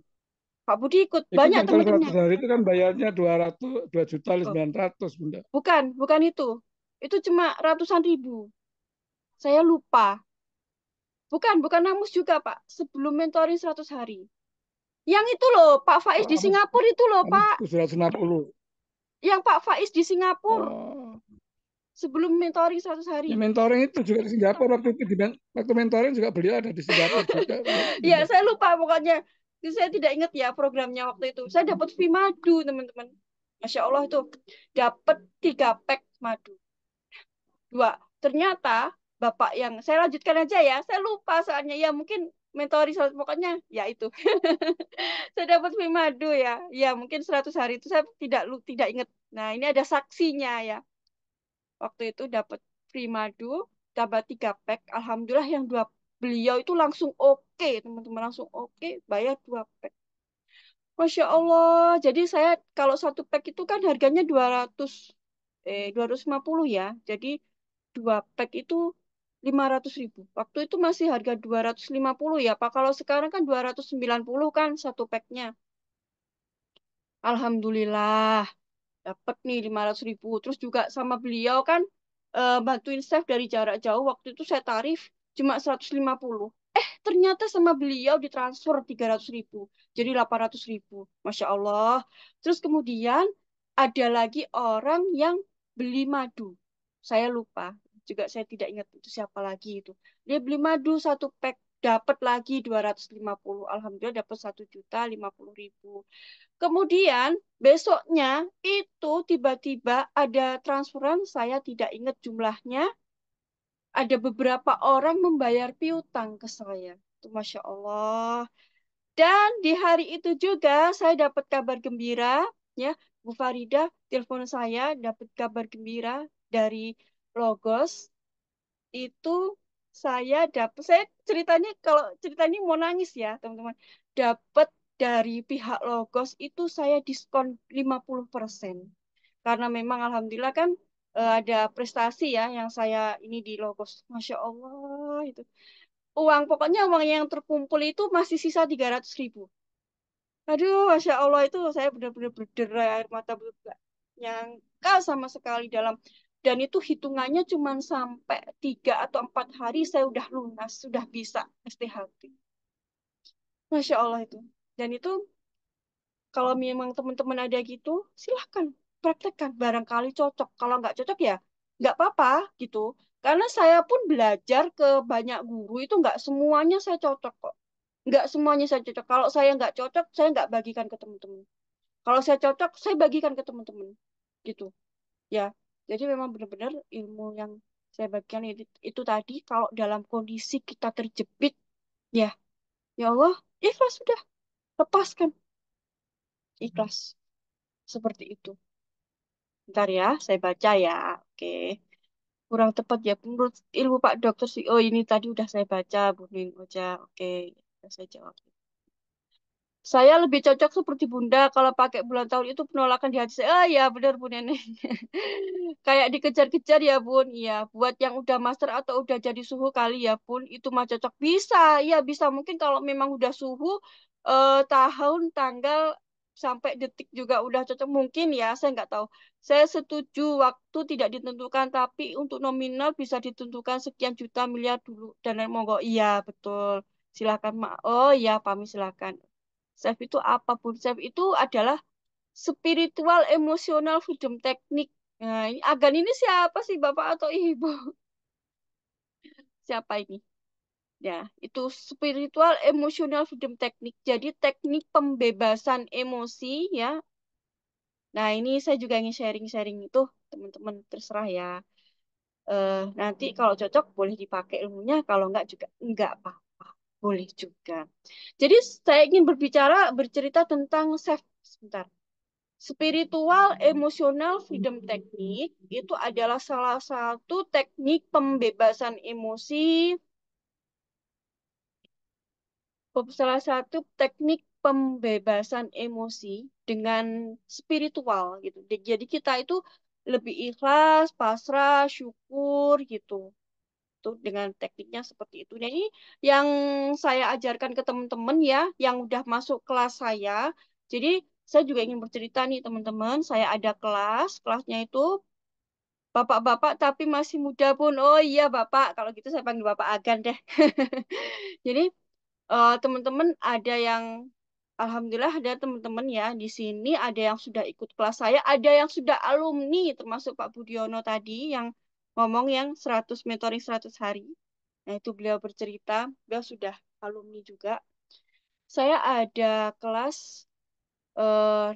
Pak Budi ikut. Ikut Banyak mentoring teman-temannya. 100 hari itu kan bayarnya 200, 2 juta Oh, 900 Bunda. bukan itu. Itu cuma ratusan ribu. Saya lupa. Bukan Namus juga, Pak. Sebelum mentoring 100 hari. Yang itu loh, Pak Faiz Kalau di Singapura itu loh, Amus Pak. 750. Yang Pak Faiz di Singapura Oh, sebelum mentoring 100 hari. ya mentoring itu juga di Singapura waktu itu waktu mentoring juga beliau ada di Singapura juga Ya, Bunda. saya lupa pokoknya. Saya tidak ingat ya programnya waktu itu. Saya dapat fee madu, teman-teman. Masya Allah itu. Dapat 3 pack madu. Dua. Ternyata Bapak yang, saya lanjutkan aja ya. Saya lupa soalnya. Ya mungkin mentoring, pokoknya ya itu. Saya dapat fee madu ya. Ya mungkin 100 hari itu saya tidak ingat. Nah ini ada saksinya ya. Waktu itu dapat free madu, tambah 3 pack. Alhamdulillah yang dua beliau itu langsung oke, teman-teman, langsung oke, bayar 2 pack. Masya Allah. Jadi saya kalau 1 pack itu kan harganya 250 ya. Jadi 2 pack itu 500.000. Waktu itu masih harga 250 ya, Pak. Kalau sekarang kan 290 kan 1 packnya. Alhamdulillah dapat nih 500.000. Terus juga sama beliau kan bantuin chef dari jarak jauh. Waktu itu saya tarif cuma 150. Ternyata sama beliau ditransfer 300.000. Jadi 800.000. Masya Allah. Terus kemudian ada lagi orang yang beli madu. Saya lupa. Juga saya tidak ingat itu siapa lagi itu. Dia beli madu satu pack dapat lagi 250. Alhamdulillah dapat 1.050.000. Kemudian besoknya itu tiba-tiba ada transferan, saya tidak ingat jumlahnya, ada beberapa orang membayar piutang ke saya. Itu Masya Allah. Dan di hari itu juga saya dapat kabar gembira, ya, Bu Farida telepon saya dapat kabar gembira dari Logos. Itu saya ceritanya kalau ceritanya mau nangis ya, teman-teman. Dapat dari pihak Logos itu saya diskon 50%. Karena memang alhamdulillah kan ada prestasi ya yang saya ini di Logos. Masya Allah itu. Pokoknya uang yang terkumpul itu masih sisa 300.000. Aduh, Masya Allah itu saya benar-benar berderai air mata betul gak nyangka sama sekali dalam dan itu hitungannya cuma sampai 3 atau 4 hari saya udah lunas, sudah bisa STHT. Masya Allah itu. Dan itu kalau memang teman-teman ada gitu, silahkan praktekkan. Barangkali cocok. Kalau nggak cocok ya nggak apa-apa gitu. Karena saya pun belajar ke banyak guru itu nggak semuanya saya cocok kok. Nggak semuanya saya cocok. Kalau saya nggak cocok, saya nggak bagikan ke teman-teman. Kalau saya cocok, saya bagikan ke teman-teman. Gitu. Ya. Jadi memang benar-benar ilmu yang saya bagikan itu tadi, kalau dalam kondisi kita terjepit, ya, ya Allah, ikhlas sudah, lepaskan. Ikhlas. Seperti itu. Bentar ya, saya baca ya. Oke. Kurang tepat ya. Menurut ilmu Pak Dokter sih. Oh, ini tadi udah saya baca, Bu Ning Oja. Oke. Udah saya jawab. Saya lebih cocok seperti Bunda kalau pakai bulan tahun itu penolakan di hati saya. Ah ya benar Bu Nenek. Kayak dikejar-kejar ya Bun. Iya, buat yang udah master atau udah jadi suhu kali ya Bun, itu mah cocok. Bisa, ya bisa. Mungkin kalau memang udah suhu tahun, tanggal sampai detik juga udah cocok. Mungkin ya, saya nggak tahu. Saya setuju waktu tidak ditentukan, tapi untuk nominal bisa ditentukan sekian juta miliar dulu. Dan lain monggo. Iya, betul. Silakan, Mak. Oh iya, Pami silakan. Self itu apapun. Self itu adalah spiritual, emosional, freedom teknik. Nah, ini Agan ini siapa sih, Bapak atau Ibu? Siapa ini? Ya, itu spiritual, emosional, freedom teknik. Jadi teknik pembebasan emosi ya. Nah, ini saya juga ingin sharing-sharing itu, teman-teman terserah ya. Nanti kalau cocok boleh dipakai ilmunya, kalau enggak juga enggak apa-apa. Boleh juga. Jadi saya ingin bercerita tentang self. Sebentar. Spiritual emosional freedom technique itu adalah salah satu teknik pembebasan emosi, salah satu teknik pembebasan emosi dengan spiritual gitu. Jadi kita itu lebih ikhlas, pasrah, syukur gitu. Tuh dengan tekniknya seperti itu. Jadi yang saya ajarkan ke teman-teman ya, yang udah masuk kelas saya. Jadi saya juga ingin bercerita nih teman-teman, saya ada kelasnya itu bapak-bapak tapi masih muda pun. Oh iya Bapak, kalau gitu saya panggil Bapak Agan deh. Jadi teman-teman ada yang Alhamdulillah ada teman-teman ya di sini ada yang sudah ikut kelas saya, ada yang sudah alumni termasuk Pak Budiono tadi yang ngomong yang 100 mentoring 100 hari. Nah, itu beliau bercerita, beliau sudah alumni juga. Saya ada kelas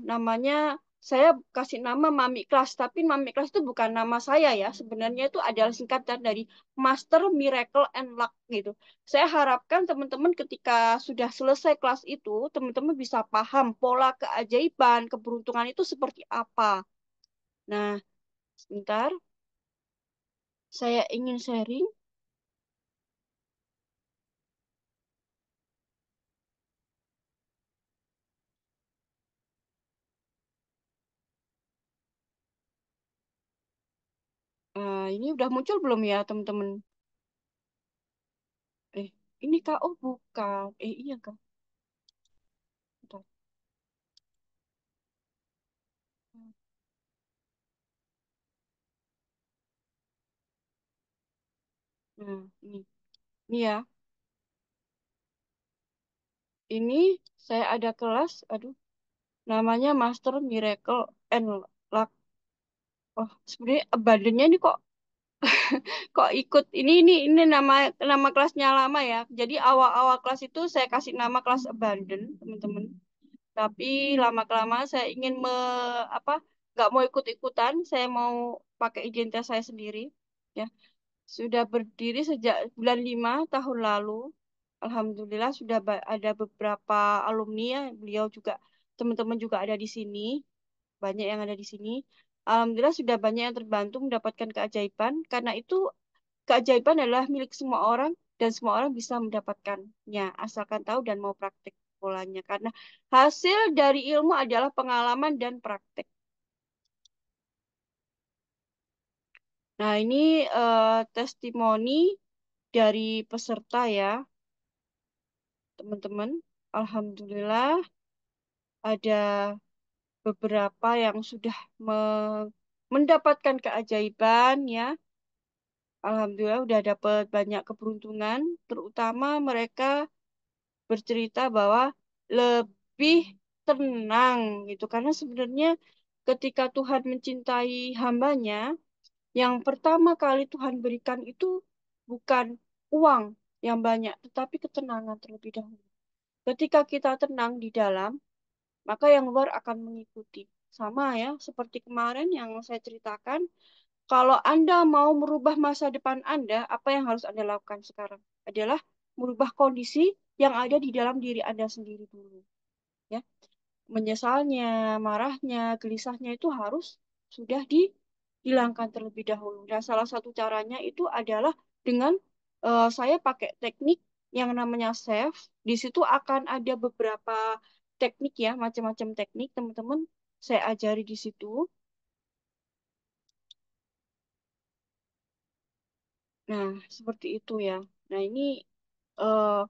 namanya saya kasih nama Mami Kelas, tapi Mami Kelas itu bukan nama saya ya. Sebenarnya itu adalah singkatan dari Master Miracle and Luck gitu. Saya harapkan teman-teman ketika sudah selesai kelas itu, teman-teman bisa paham pola keajaiban, keberuntungan itu seperti apa. Nah, sebentar, saya ingin sharing. Ini udah muncul belum ya, teman-teman? Eh, ini Kak, oh bukan. Iya Kak. Bentar. Nah, ini ya. Ini saya ada kelas, aduh, namanya Master Miracle and Luck. Oh, sebenarnya abandonnya ini kok ikut ini nama nama kelasnya lama ya. Jadi awal-awal kelas itu saya kasih nama kelas abandon, teman-teman. Tapi lama kelamaan saya ingin apa nggak mau ikut-ikutan, saya mau pakai identitas saya sendiri. Ya, sudah berdiri sejak bulan 5 tahun lalu. Alhamdulillah sudah ada beberapa alumni ya. Beliau juga teman-teman juga ada di sini, banyak yang ada di sini. Alhamdulillah sudah banyak yang terbantu mendapatkan keajaiban. Karena itu keajaiban adalah milik semua orang dan semua orang bisa mendapatkannya asalkan tahu dan mau praktek polanya. Karena hasil dari ilmu adalah pengalaman dan praktek. Nah, ini testimoni dari peserta ya, teman-teman. Alhamdulillah ada beberapa yang sudah mendapatkan keajaiban ya. Alhamdulillah udah dapat banyak keberuntungan, terutama mereka bercerita bahwa lebih tenang gitu. Karena sebenarnya ketika Tuhan mencintai hambanya, yang pertama kali Tuhan berikan itu bukan uang yang banyak, tetapi ketenangan terlebih dahulu. Ketika kita tenang di dalam, maka yang luar akan mengikuti. Sama ya, seperti kemarin yang saya ceritakan, kalau Anda mau merubah masa depan Anda, apa yang harus Anda lakukan sekarang? Adalah merubah kondisi yang ada di dalam diri Anda sendiri dulu. Ya, menyesalnya, marahnya, gelisahnya itu harus sudah dihilangkan terlebih dahulu. Dan salah satu caranya itu adalah dengan saya pakai teknik yang namanya SAFE. Di situ akan ada beberapa teknik ya, macam-macam teknik teman-teman. Saya ajari di situ. Nah, seperti itu ya. Nah, ini eh,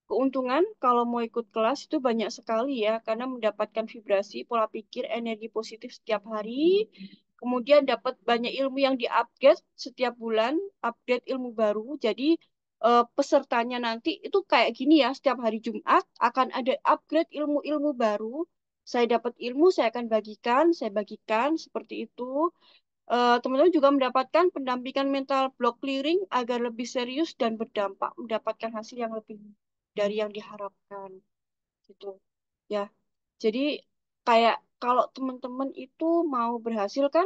keuntungan kalau mau ikut kelas itu banyak sekali ya, karena mendapatkan vibrasi, pola pikir, energi positif setiap hari. Kemudian dapat banyak ilmu yang di-upgrade setiap bulan, update ilmu baru. Jadi pesertanya nanti itu kayak gini ya, setiap hari Jumat akan ada upgrade ilmu-ilmu baru. Saya dapat ilmu, saya bagikan seperti itu. Teman-teman juga mendapatkan pendampingan mental block clearing agar lebih serius dan berdampak, mendapatkan hasil yang lebih dari yang diharapkan gitu ya. Jadi kayak kalau teman-teman itu mau berhasil kan,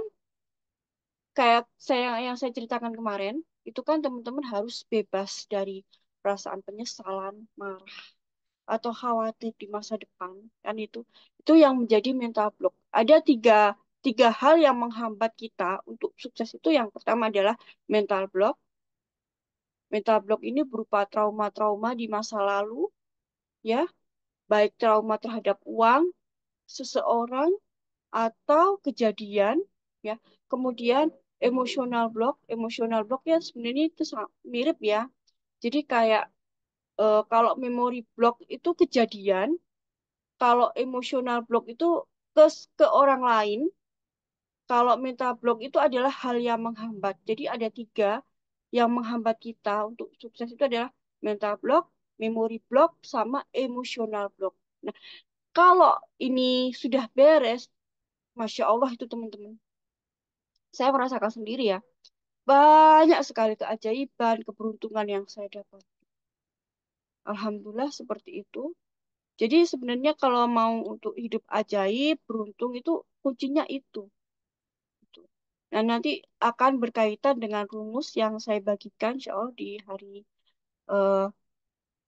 kayak saya yang saya ceritakan kemarin, itu kan teman-teman harus bebas dari perasaan penyesalan, marah atau khawatir di masa depan kan, itu yang menjadi mental block. Ada tiga hal yang menghambat kita untuk sukses. Itu yang pertama adalah mental block. Mental block ini berupa trauma-trauma di masa lalu ya, baik trauma terhadap uang, seseorang, atau kejadian ya. Kemudian emotional block ya sebenarnya itu mirip ya. Jadi kayak kalau memory block itu kejadian, kalau emotional block itu ke ke orang lain, kalau mental block itu adalah hal yang menghambat. Jadi ada tiga yang menghambat kita untuk sukses itu adalah mental block, memory block, sama emotional block. Nah, kalau ini sudah beres, Masya Allah itu teman-teman. Saya merasakan sendiri ya, banyak sekali keajaiban, keberuntungan yang saya dapat. Alhamdulillah seperti itu. Jadi sebenarnya kalau mau untuk hidup ajaib, beruntung itu kuncinya itu. Gitu. Dan nanti akan berkaitan dengan rumus yang saya bagikan insya Allah di hari eh,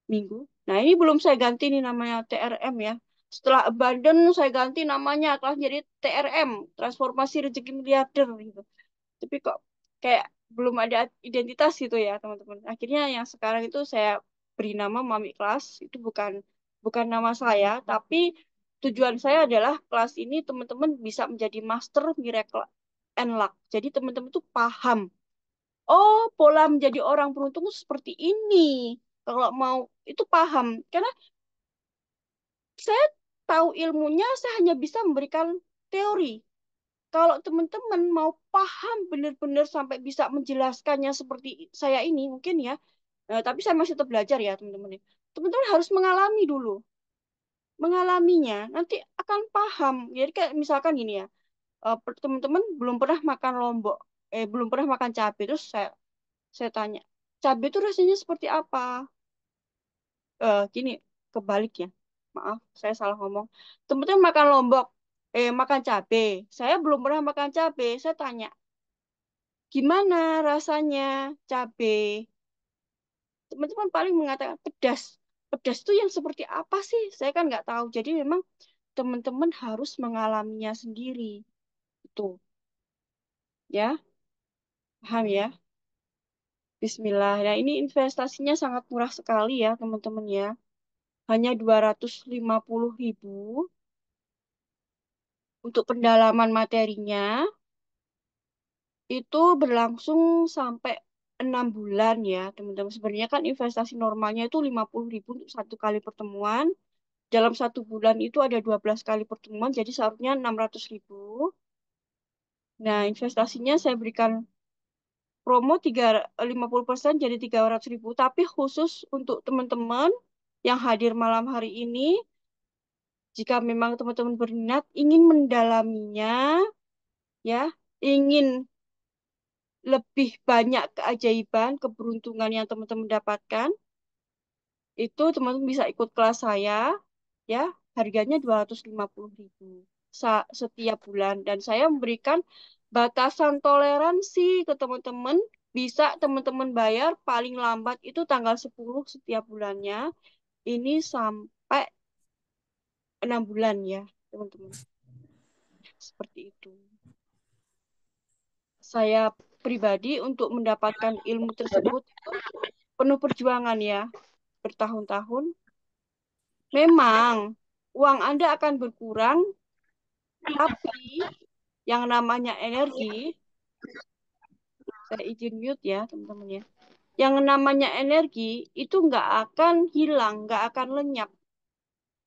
Minggu. Nah ini belum saya ganti nih namanya TRM ya. Setelah abandon saya ganti namanya kelas jadi TRM, Transformasi Rezeki Miliarder gitu. Tapi kok kayak belum ada identitas gitu ya teman-teman. Akhirnya yang sekarang itu saya beri nama Mami Kelas. Itu bukan bukan nama saya, tapi tujuan saya adalah kelas ini teman-teman bisa menjadi Master Miracle and Luck. Jadi teman-teman tuh paham, oh pola menjadi orang beruntung tuh seperti ini. Kalau mau itu paham, karena saya tahu ilmunya, saya hanya bisa memberikan teori. kalau teman-teman mau paham benar-benar sampai bisa menjelaskannya seperti saya ini mungkin ya, tapi saya masih tetap belajar ya teman-teman ya. Teman-teman harus mengalami dulu, mengalaminya nanti akan paham. Jadi kayak misalkan gini ya, teman-teman belum pernah makan lombok, belum pernah makan cabai, terus saya tanya, cabai itu rasanya seperti apa? Gini, kebalik ya. Maaf, saya salah ngomong. Teman-teman makan lombok, makan cabai. Saya belum pernah makan cabai. Saya tanya, gimana rasanya cabai? Teman-teman paling mengatakan pedas. Pedas itu yang seperti apa sih? Saya kan nggak tahu. Jadi memang teman-teman harus mengalaminya sendiri. Itu, ya, paham ya? Bismillah. Nah, ini investasinya sangat murah sekali ya, teman-teman ya. Hanya 250.000 untuk pendalaman materinya. Itu berlangsung sampai 6 bulan ya, teman-teman. Sebenarnya kan investasi normalnya itu 50.000 untuk satu kali pertemuan. Dalam 1 bulan itu ada 12 kali pertemuan, jadi seharusnya 600.000. Nah, investasinya saya berikan promo 50% jadi 300.000. Tapi khusus untuk teman-teman yang hadir malam hari ini, jika memang teman-teman berminat, ingin mendalaminya, ya, ingin lebih banyak keajaiban, keberuntungan yang teman-teman dapatkan, itu teman-teman bisa ikut kelas saya, ya, harganya 250.000 setiap bulan. Dan saya memberikan batasan toleransi ke teman-teman, bisa teman-teman bayar paling lambat itu tanggal 10 setiap bulannya, ini sampai 6 bulan ya, teman-teman. Seperti itu. Saya pribadi untuk mendapatkan ilmu tersebut itu penuh perjuangan ya, bertahun-tahun. Memang uang Anda akan berkurang, tapi yang namanya energi, saya izin mute ya teman-teman ya. Yang namanya energi itu nggak akan hilang, nggak akan lenyap.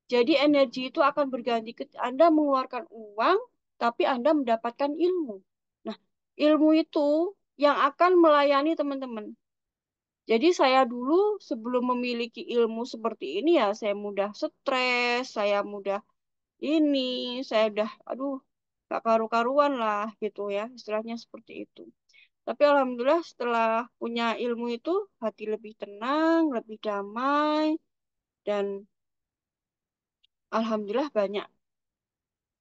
Jadi energi itu akan berganti. Anda mengeluarkan uang, tapi Anda mendapatkan ilmu. Nah, ilmu itu yang akan melayani teman-teman. Jadi saya dulu sebelum memiliki ilmu seperti ini ya, saya mudah stres, saya mudah ini, saya udah, aduh, gak karu-karuan lah gitu ya, istilahnya seperti itu. Tapi alhamdulillah setelah punya ilmu itu, hati lebih tenang, lebih damai, dan alhamdulillah banyak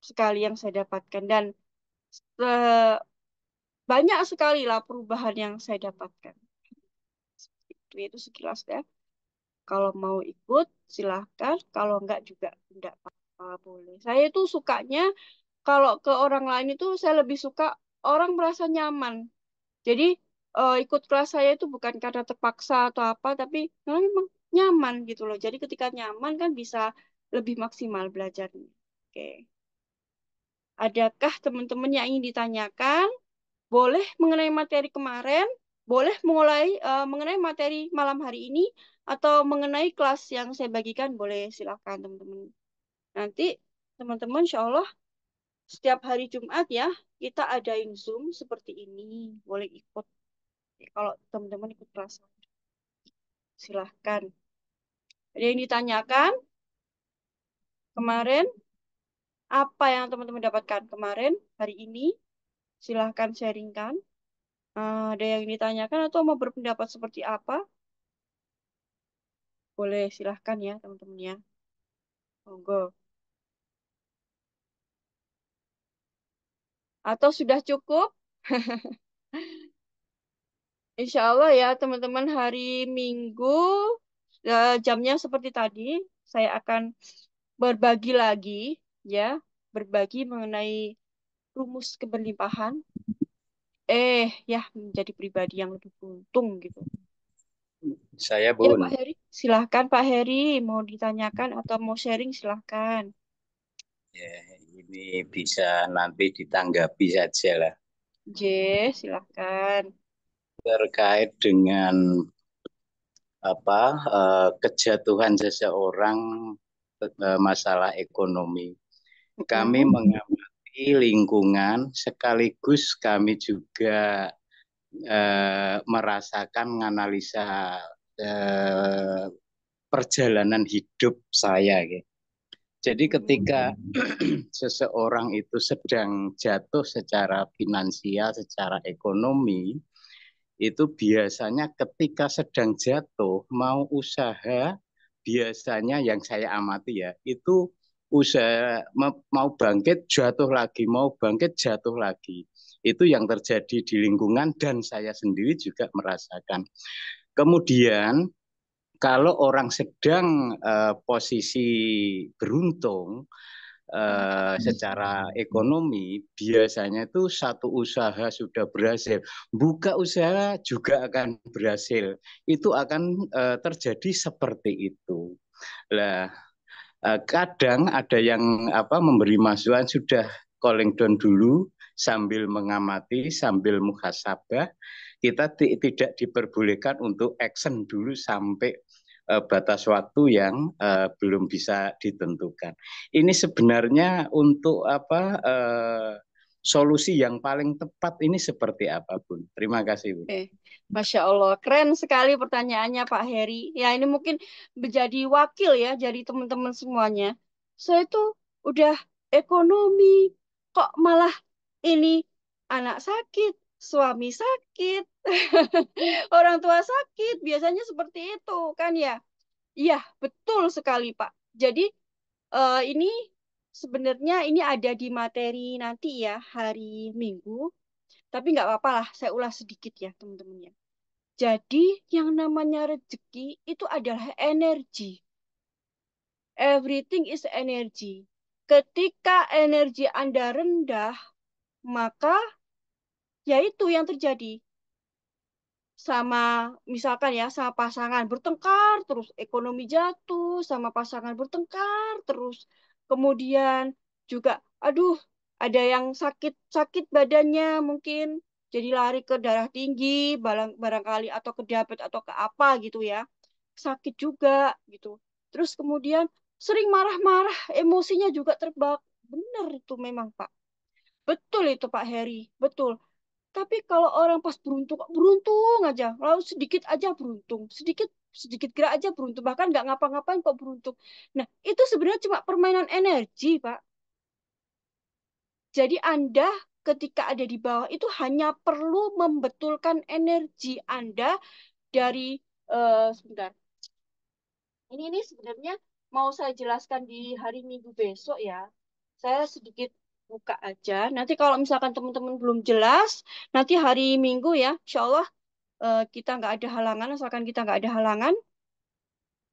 sekali yang saya dapatkan. Dan eh, banyak sekali lah perubahan yang saya dapatkan. Itu sekilas ya. Kalau mau ikut, silahkan. Kalau enggak juga enggak apa-apa, boleh. Saya itu sukanya, kalau ke orang lain itu saya lebih suka orang merasa nyaman. Jadi ikut kelas saya itu bukan karena terpaksa atau apa, tapi karena memang nyaman gitu loh. Jadi ketika nyaman kan bisa lebih maksimal belajarnya. Oke. Adakah teman-teman yang ingin ditanyakan? Boleh mengenai materi kemarin, boleh mulai mengenai materi malam hari ini, atau mengenai kelas yang saya bagikan, boleh silakan teman-teman. Nanti teman-teman insya Allah setiap hari Jumat ya, kita adain Zoom seperti ini. Boleh ikut. Kalau teman-teman ikut kelas, silahkan. Ada yang ditanyakan kemarin, apa yang teman-teman dapatkan kemarin, hari ini, silahkan sharingkan. Ada yang ditanyakan atau mau berpendapat seperti apa? Boleh, silahkan ya teman-teman ya. Monggo. Atau sudah cukup? Insya Allah ya teman-teman hari Minggu jamnya seperti tadi. Saya akan berbagi lagi ya. Berbagi mengenai rumus keberlimpahan. Ya menjadi pribadi yang lebih beruntung gitu. Saya Ya Pak Bun, Heri, silahkan Pak Heri. Mau ditanyakan atau mau sharing silahkan. ya, ini bisa nanti ditanggapi saja lah J, silahkan. terkait dengan apa kejatuhan seseorang masalah ekonomi. Kami Mm-mm. mengamati lingkungan, sekaligus kami juga merasakan menganalisa eh, perjalanan hidup saya. Gitu. Jadi ketika seseorang itu sedang jatuh secara finansial, secara ekonomi, itu biasanya ketika sedang jatuh, mau usaha, biasanya yang saya amati ya, itu usaha mau bangkit jatuh lagi, mau bangkit jatuh lagi. Itu yang terjadi di lingkungan dan saya sendiri juga merasakan. Kemudian kalau orang sedang posisi beruntung secara ekonomi, biasanya itu satu usaha sudah berhasil, buka usaha juga akan berhasil. Itu akan terjadi seperti itu. Lah, kadang ada yang memberi masukan sudah calling down dulu sambil mengamati, sambil muhasabah. Kita tidak diperbolehkan untuk action dulu sampai batas waktu yang belum bisa ditentukan. Ini sebenarnya untuk solusi yang paling tepat ini seperti apa, Bun? Terima kasih, Bun. Masya Allah, keren sekali pertanyaannya Pak Heri. Ya ini mungkin menjadi wakil ya dari teman-teman semuanya. Saya tuh udah ekonomi, kok malah ini anak sakit, suami sakit, orang tua sakit. Biasanya seperti itu kan ya. Iya, betul sekali Pak. Jadi ini sebenarnya ini ada di materi nanti ya hari Minggu. Tapi nggak apa-apa lah, saya ulas sedikit ya teman-teman ya. Jadi yang namanya rezeki itu adalah energi. Everything is energy. Ketika energi Anda rendah, maka ya itu yang terjadi. Sama misalkan ya sama pasangan bertengkar terus ekonomi jatuh, sama pasangan bertengkar terus kemudian juga aduh ada yang sakit-sakit badannya mungkin jadi lari ke darah tinggi barangkali atau ke diabetes atau ke apa gitu ya, sakit juga gitu, terus kemudian sering marah-marah emosinya juga terbak. Benar itu memang Pak, betul itu Pak Heri, betul. Tapi kalau orang pas beruntung, beruntung aja, lalu sedikit aja beruntung, sedikit sedikit gerak aja beruntung, bahkan nggak ngapa-ngapain kok beruntung. Nah, itu sebenarnya cuma permainan energi, Pak. Jadi Anda ketika ada di bawah itu hanya perlu membetulkan energi Anda dari sebentar. Ini sebenarnya mau saya jelaskan di hari Minggu besok ya. Saya sedikit buka aja. Nanti kalau misalkan teman-teman belum jelas, nanti hari Minggu ya, insya Allah kita nggak ada halangan, asalkan kita nggak ada halangan,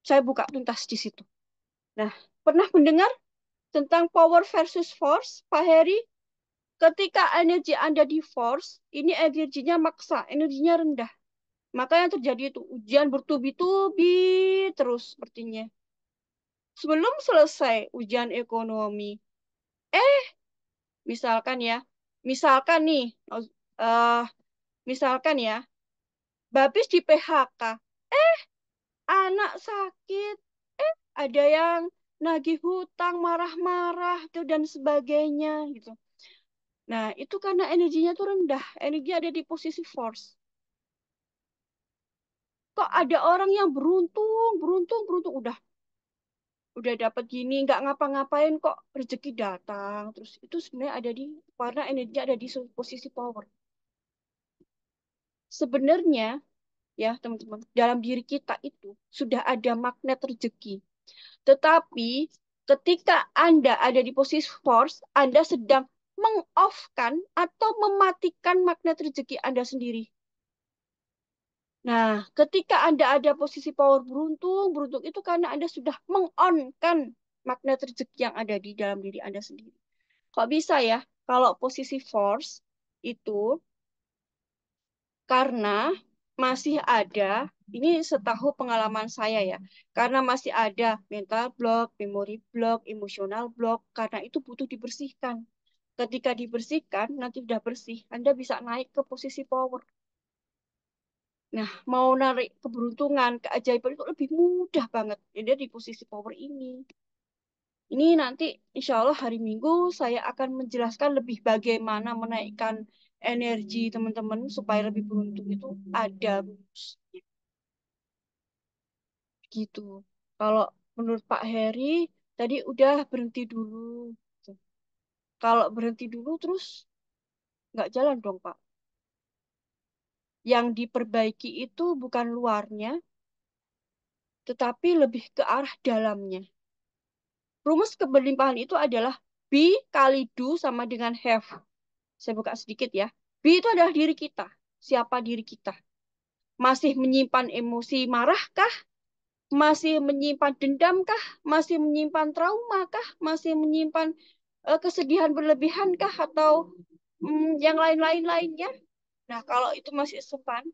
saya buka tuntas di situ. Nah, pernah mendengar tentang power versus force, Pak Heri? Ketika energi Anda di force, ini energinya maksa, energinya rendah. Maka yang terjadi itu ujian bertubi-tubi terus sepertinya. Sebelum selesai ujian ekonomi, eh, misalkan ya, misalkan nih, eh, misalkan ya, Babis di PHK, anak sakit, ada yang nagih hutang, marah-marah tuh dan sebagainya gitu. Nah, itu karena energinya tuh rendah, energi ada di posisi force. Kok ada orang yang beruntung, beruntung, beruntung udah dapat gini, nggak ngapa-ngapain kok rezeki datang. Terus itu sebenarnya ada di karena energi ada di posisi power. Sebenarnya ya teman-teman, dalam diri kita itu sudah ada magnet rezeki. Tetapi ketika Anda ada di posisi force, Anda sedang meng-off-kan atau mematikan magnet rezeki Anda sendiri. Nah, ketika Anda ada posisi power beruntung, beruntung itu karena Anda sudah meng-on-kan magnet rezeki yang ada di dalam diri Anda sendiri. Kok bisa ya? Kalau posisi force itu karena masih ada, ini setahu pengalaman saya ya, karena masih ada mental block, memory block, emotional block, karena itu butuh dibersihkan. Ketika dibersihkan, nanti sudah bersih, Anda bisa naik ke posisi power. Nah, mau narik keberuntungan, keajaiban itu lebih mudah banget. Jadi di posisi power ini. Ini nanti insya Allah hari Minggu saya akan menjelaskan lebih bagaimana menaikkan energi teman-teman supaya lebih beruntung itu ada rumusnya gitu. Kalau menurut Pak Heri tadi udah berhenti dulu. Kalau berhenti dulu terus nggak jalan dong Pak. Yang diperbaiki itu bukan luarnya, tetapi lebih ke arah dalamnya. Rumus keberlimpahan itu adalah be kali do sama dengan have. Saya buka sedikit ya. Be itu adalah diri kita. Siapa diri kita? Masih menyimpan emosi marahkah? Masih menyimpan dendamkah? Masih menyimpan traumakah? Masih menyimpan kesedihan berlebihankah? Atau yang lain-lain lainnya? Nah, kalau itu masih sempat,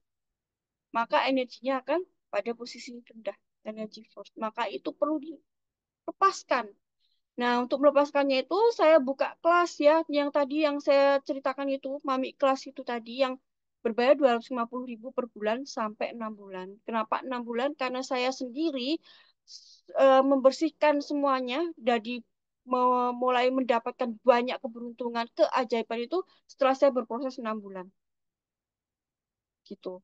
maka energinya akan pada posisi rendah, energi force. Maka itu perlu dilepaskan. Nah, untuk melepaskannya itu saya buka kelas ya, yang tadi yang saya ceritakan itu, mami kelas itu tadi yang berbayar 250.000 per bulan sampai 6 bulan. Kenapa 6 bulan? Karena saya sendiri membersihkan semuanya dari mulai mendapatkan banyak keberuntungan, keajaiban itu setelah saya berproses 6 bulan. Gitu.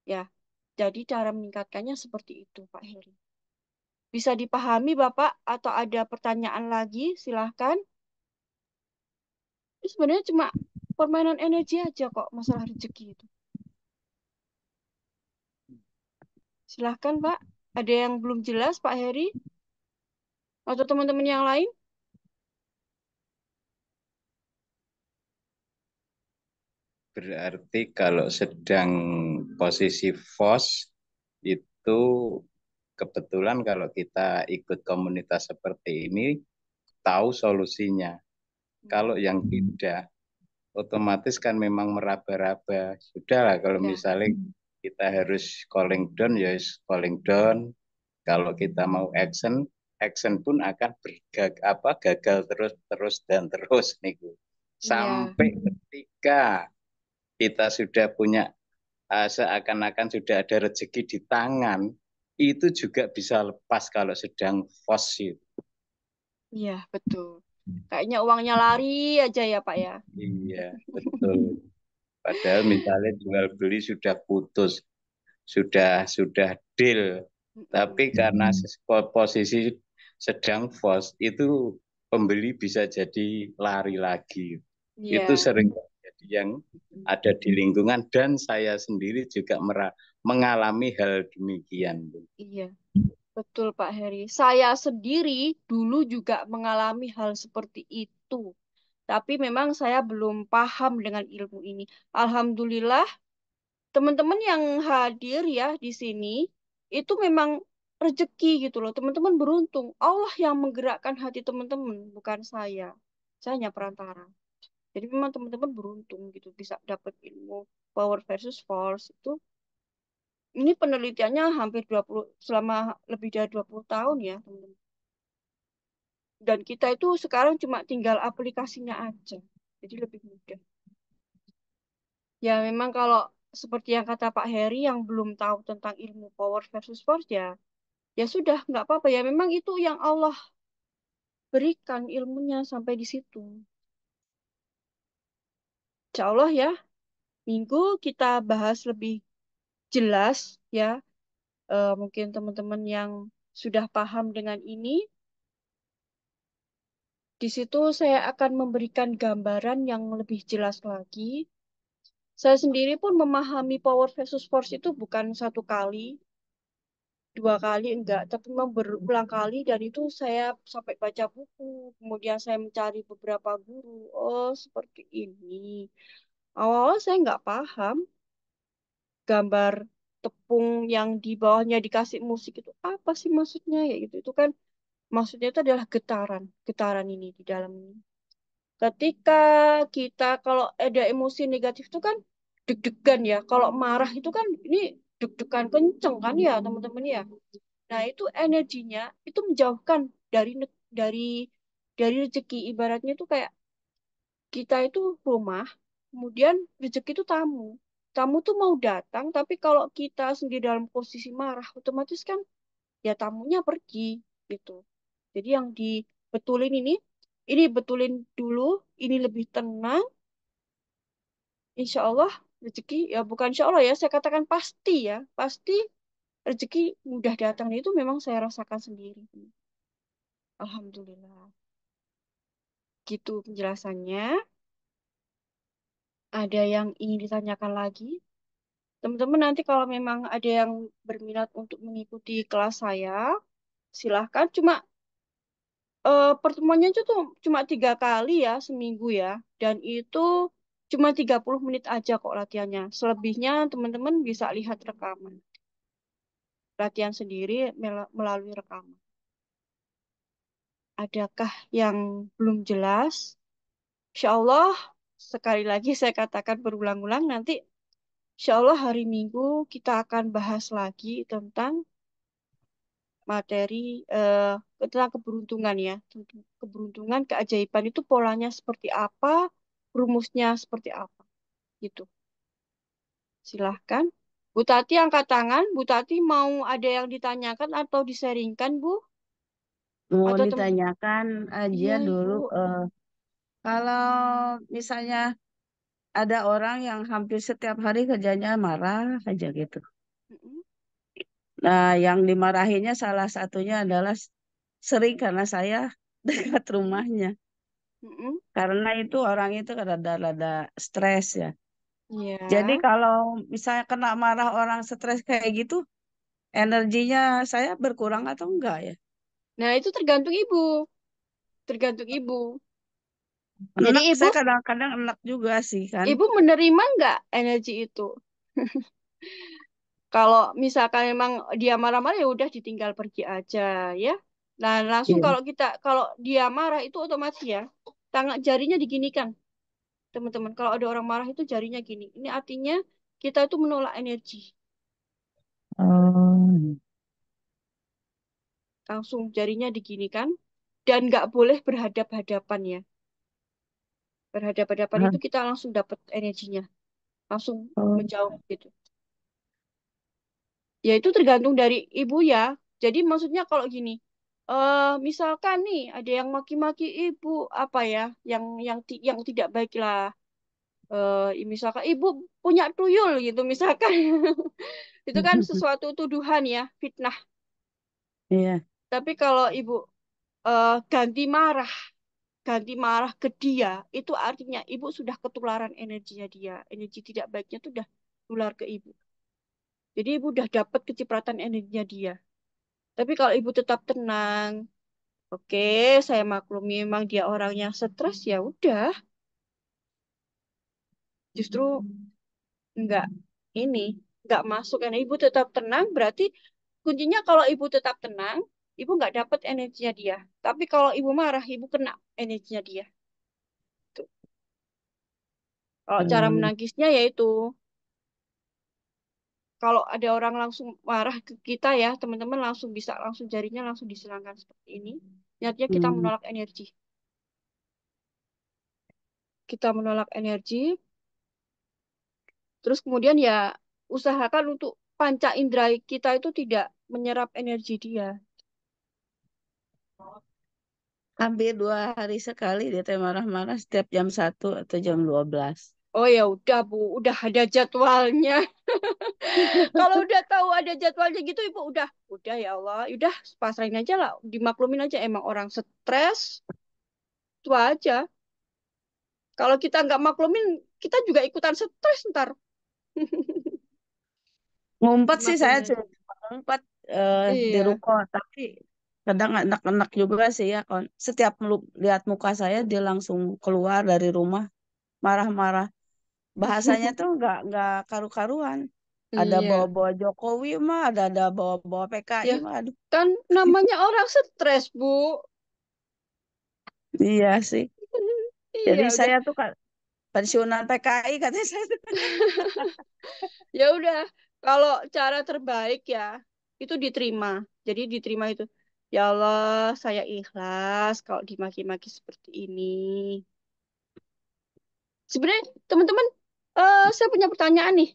Ya. Jadi cara meningkatkannya seperti itu, Pak Heri. Bisa dipahami, Bapak, atau ada pertanyaan lagi? Silahkan. Itu sebenarnya cuma permainan energi aja kok, masalah rezeki itu. Silahkan, Pak. Ada yang belum jelas, Pak Heri? Atau teman-teman yang lain? Berarti kalau sedang posisi FOS itu kebetulan kalau kita ikut komunitas seperti ini tahu solusinya. Kalau yang tidak, otomatis kan memang meraba-raba. Sudahlah kalau Ya, misalnya kita harus calling down, ya calling down. Kalau kita mau action, action pun akan gagal terus terus dan terus nih. iya, Sampai ketika kita sudah punya seakan-akan sudah ada rezeki di tangan, itu juga bisa lepas kalau sedang FOS itu. iya, betul. Kayaknya uangnya lari aja ya, Pak ya. Iya, betul. Padahal misalnya jual beli sudah putus, sudah deal, tapi Mm-mm. karena posisi sedang FOS itu pembeli bisa jadi lari lagi. Itu Iya, sering terjadi yang ada di lingkungan dan saya sendiri juga mengalami hal demikian. iya. Betul, Pak Heri. Saya sendiri dulu juga mengalami hal seperti itu. Tapi memang saya belum paham dengan ilmu ini. Alhamdulillah, teman-teman yang hadir ya di sini itu memang rezeki gitu loh. Teman-teman beruntung. Allah yang menggerakkan hati teman-teman, bukan saya. Saya hanya perantara. Jadi memang teman-teman beruntung gitu bisa dapat ilmu power versus force itu. Ini penelitiannya hampir 20 selama lebih dari 20 tahun ya, teman-teman. Dan kita itu sekarang cuma tinggal aplikasinya aja. Jadi lebih mudah. Ya memang kalau seperti yang kata Pak Heri yang belum tahu tentang ilmu power versus force ya, ya sudah nggak apa-apa ya. Memang itu yang Allah berikan ilmunya sampai di situ. Insya Allah ya, minggu kita bahas lebih jelas ya. Mungkin teman-teman yang sudah paham dengan ini, di situ saya akan memberikan gambaran yang lebih jelas lagi. Saya sendiri pun memahami power versus force itu bukan satu kali, dua kali enggak, tapi memang berulang kali dan itu saya sampai baca buku, kemudian saya mencari beberapa guru. Oh, seperti ini. Awal-awal saya nggak paham gambar tepung yang di bawahnya dikasih musik itu apa sih maksudnya ya gitu. Itu kan maksudnya itu adalah getaran, getaran ini di dalam ini. Ketika kita kalau ada emosi negatif itu kan deg-degan ya. Kalau marah itu kan ini deg-degan kenceng kan ya teman-teman ya. Nah, itu energinya itu menjauhkan dari dari rezeki. Ibaratnya itu kayak kita itu rumah, kemudian rezeki itu tamu. Tamu tuh mau datang, tapi kalau kita sendiri dalam posisi marah, otomatis kan ya tamunya pergi gitu. Jadi yang betulin ini betulin dulu, ini lebih tenang, insya Allah rezeki, ya bukan insya Allah ya, saya katakan pasti ya, pasti rezeki mudah datang. Itu memang saya rasakan sendiri. Alhamdulillah. Gitu penjelasannya. Ada yang ingin ditanyakan lagi? Teman-teman nanti kalau memang ada yang berminat untuk mengikuti kelas saya, silahkan. Cuma pertemuannya itu tuh cuma 3 kali ya seminggu ya. Dan itu cuma 30 menit aja kok latihannya. Selebihnya teman-teman bisa lihat rekaman. Latihan sendiri melalui rekaman. Adakah yang belum jelas? Insya Allah, sekali lagi saya katakan berulang-ulang, nanti insya Allah hari Minggu kita akan bahas lagi tentang materi tentang keberuntungan ya. Keberuntungan, keajaiban itu polanya seperti apa, rumusnya seperti apa, gitu. Silahkan. Bu Tati angkat tangan. Bu Tati mau ada yang ditanyakan atau diseringkan, Bu? Mau Atau tem ditanyakan aja Iya, Ibu. dulu, kalau misalnya ada orang yang hampir setiap hari kerjanya marah aja gitu. Mm-mm, Nah, yang dimarahinya salah satunya adalah sering karena saya dekat rumahnya. mm-mm. Karena itu orang itu rada-rada stres ya. Jadi Iya. kalau misalnya kena marah orang stres kayak gitu, energinya saya berkurang atau enggak ya? Nah, itu tergantung Ibu. Tergantung Ibu. Jadi Enak, saya kadang-kadang enak juga sih kan. Ibu menerima nggak energi itu? Kalau misalkan memang dia marah-marah ya udah ditinggal pergi aja ya. Nah, langsung Iya. kalau dia marah itu otomatis ya tangan jarinya diginikan, teman-teman. Kalau ada orang marah itu jarinya gini. Ini artinya kita itu menolak energi. Oh. Langsung jarinya diginikan dan nggak boleh berhadap-hadapan ya. Berhadap-hadapan itu kita langsung dapat energinya, langsung Oh. menjauh gitu. Ya itu tergantung dari ibu ya. Jadi maksudnya kalau gini, misalkan nih ada yang maki-maki ibu apa ya, yang tidak baik lah. Misalkan ibu punya tuyul gitu, misalkan itu kan sesuatu tuduhan ya, fitnah. Iya. Tapi kalau ibu ganti marah ke dia, itu artinya ibu sudah ketularan energinya dia, energi tidak baiknya itu udah tular ke ibu. Jadi ibu udah dapat kecipratan energinya dia. Tapi kalau ibu tetap tenang, oke, saya maklumi memang dia orangnya stres ya udah. Justru enggak ini enggak masuk karena ibu tetap tenang berarti kuncinya kalau ibu tetap tenang, ibu nggak dapat energinya dia. Tapi kalau ibu marah, ibu kena energinya dia. Tuh. Kalau cara Hmm. menangkisnya yaitu kalau ada orang langsung marah ke kita ya, teman-teman langsung bisa langsung jarinya langsung disilangkan seperti ini. Niatnya kita Hmm. menolak energi. Kita menolak energi. Terus kemudian ya usahakan untuk panca indera kita itu tidak menyerap energi dia. Hampir 2 hari sekali dia teh marah-marah setiap jam 1 atau jam 12. Oh ya udah Bu, udah ada jadwalnya. Kalau udah tahu ada jadwalnya gitu Ibu udah ya Allah, udah pasrahin aja lah, dimaklumin aja emang orang stres, itu aja. Kalau kita nggak maklumin, kita juga ikutan stres ntar. Ngumpet sih saya Dimaklumin aja. cuma ngumpet di Iya. ruko, tapi kadang enak-enak juga sih ya. Setiap lihat muka saya dia langsung keluar dari rumah marah-marah. Bahasanya tuh nggak karu-karuan. Ada Iya. bawa-bawa Jokowi mah, ada bawa-bawa PKI Ya, mah. Aduh, kan namanya orang stres, Bu. iya sih. Iya, Jadi udah. saya tuh kan pensiunan PKI katanya saya. Ya udah, kalau cara terbaik ya itu diterima. Jadi diterima itu. Ya Allah, saya ikhlas kalau dimaki-maki seperti ini. Sebenarnya teman-teman, saya punya pertanyaan nih.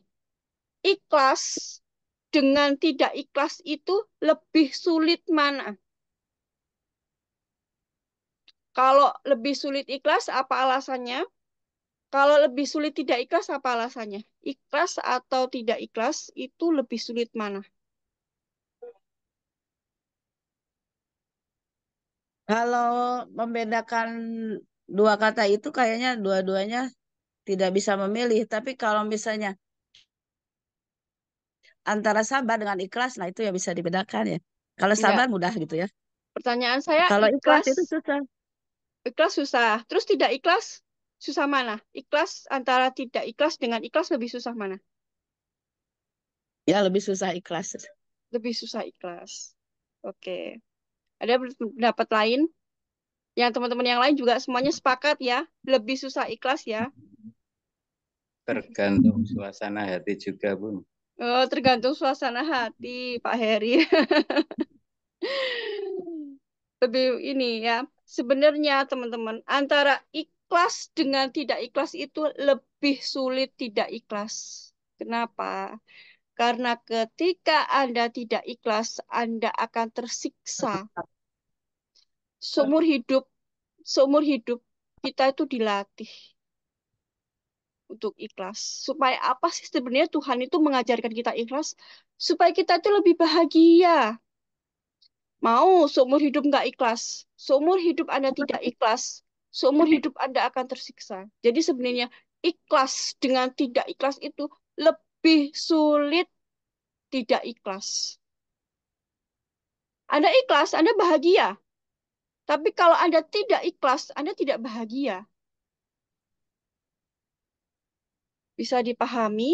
Ikhlas dengan tidak ikhlas itu lebih sulit mana? Kalau lebih sulit ikhlas, apa alasannya? Kalau lebih sulit tidak ikhlas, apa alasannya? Ikhlas atau tidak ikhlas, itu lebih sulit mana? Kalau membedakan dua kata itu kayaknya dua-duanya tidak bisa memilih. Tapi kalau misalnya antara sabar dengan ikhlas, nah itu ya bisa dibedakan ya. Kalau Enggak. sabar mudah gitu ya. Pertanyaan saya, Kalau ikhlas ikhlas, itu susah. ikhlas susah. Terus tidak ikhlas, susah mana? Ikhlas antara tidak ikhlas dengan ikhlas lebih susah mana? Ya lebih susah ikhlas. Lebih susah ikhlas. Oke. Ada pendapat lain? Yang teman-teman yang lain juga semuanya sepakat ya. Lebih susah ikhlas ya. Tergantung suasana hati juga, Bun. Oh, tergantung suasana hati, Pak Heri. Lebih ini ya. Sebenarnya teman-teman, antara ikhlas dengan tidak ikhlas itu lebih sulit tidak ikhlas. Kenapa? Karena ketika Anda tidak ikhlas, Anda akan tersiksa. Seumur hidup, seumur hidup kita itu dilatih untuk ikhlas. Supaya apa sih sebenarnya Tuhan itu mengajarkan kita ikhlas? Supaya kita itu lebih bahagia. Mau seumur hidup nggak ikhlas. Seumur hidup Anda tidak ikhlas. Seumur hidup Anda akan tersiksa. Jadi sebenarnya ikhlas dengan tidak ikhlas itu lebih sulit tidak ikhlas. Anda ikhlas, Anda bahagia. Tapi kalau Anda tidak ikhlas, Anda tidak bahagia. Bisa dipahami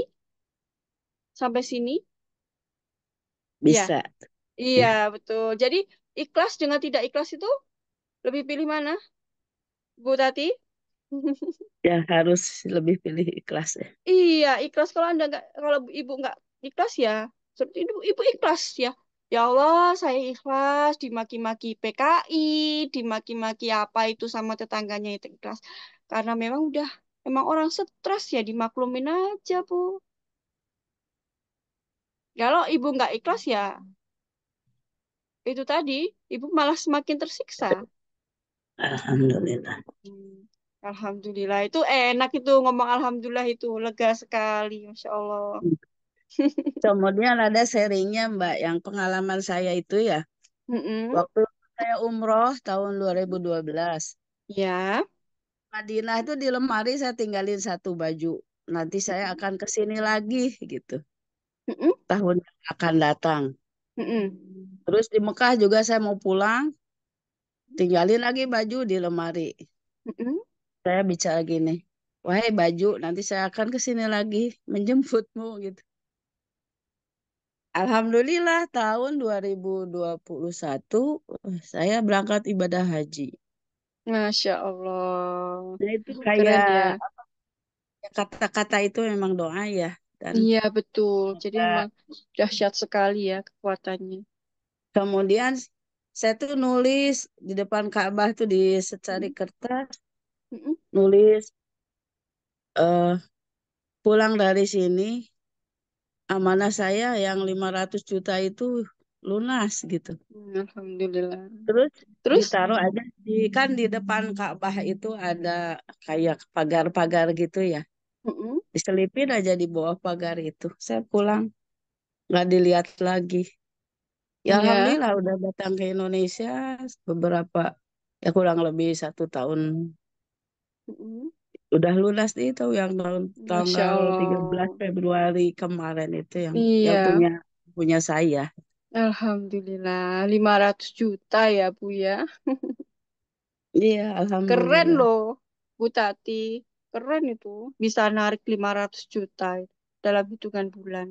sampai sini? Ya, Bisa. iya Ya, betul. Jadi ikhlas dengan tidak ikhlas itu lebih pilih mana, Bu Tati? ya harus lebih pilih ikhlas ya. Iya, ikhlas kalau Anda nggak, kalau ibu nggak ikhlas ya, seperti itu ibu ikhlas ya. Ya Allah, saya ikhlas dimaki-maki PKI, dimaki-maki apa itu sama tetangganya itu ikhlas. Karena memang udah, memang orang stres ya dimaklumin aja, Bu. Kalau ibu nggak ikhlas ya, itu tadi, ibu malah semakin tersiksa. Alhamdulillah. Hmm. Alhamdulillah, itu enak itu ngomong alhamdulillah itu lega sekali, Masya Allah. Kemudian ada sharingnya Mbak, yang pengalaman saya itu ya, Mm-mm. waktu saya umroh tahun 2012. Ya. Madinah itu di lemari saya tinggalin satu baju. Nanti saya akan ke sini lagi gitu. Mm-mm. Tahun yang akan datang. Mm-mm. Terus di Mekah juga saya mau pulang, tinggalin lagi baju di lemari. Mm-mm. Saya bicara gini, wahai baju, nanti saya akan ke sini lagi menjemputmu gitu. Alhamdulillah tahun 2021 saya berangkat ibadah haji. Masya Allah. Nah itu Keren kayak ya. kata-kata itu memang doa ya. Dan Iya, betul. Jadi eh, memang dahsyat sekali ya kekuatannya. kemudian saya tuh nulis di depan Ka'bah tuh di secari Mm-mm. kertas, Mm-mm. nulis eh, pulang dari sini amanah saya yang 500 juta itu lunas gitu. Alhamdulillah. Terus Terus? ditaruh aja kan di depan Ka'bah itu ada kayak pagar-pagar gitu ya. Mm-mm. Diselipin aja di bawah pagar itu. Saya pulang nggak dilihat lagi. Ya Iya. alhamdulillah udah datang ke Indonesia beberapa ya kurang lebih 1 tahun. Mm-mm. Udah lunas itu yang tahun Masya tanggal 13 Allah. Februari kemarin itu yang Iya. punya punya saya. Alhamdulillah. 500 juta ya, Bu ya. Iya, Keren alhamdulillah. loh, Bu Tati. Keren itu. Bisa narik 500 juta dalam hitungan bulan.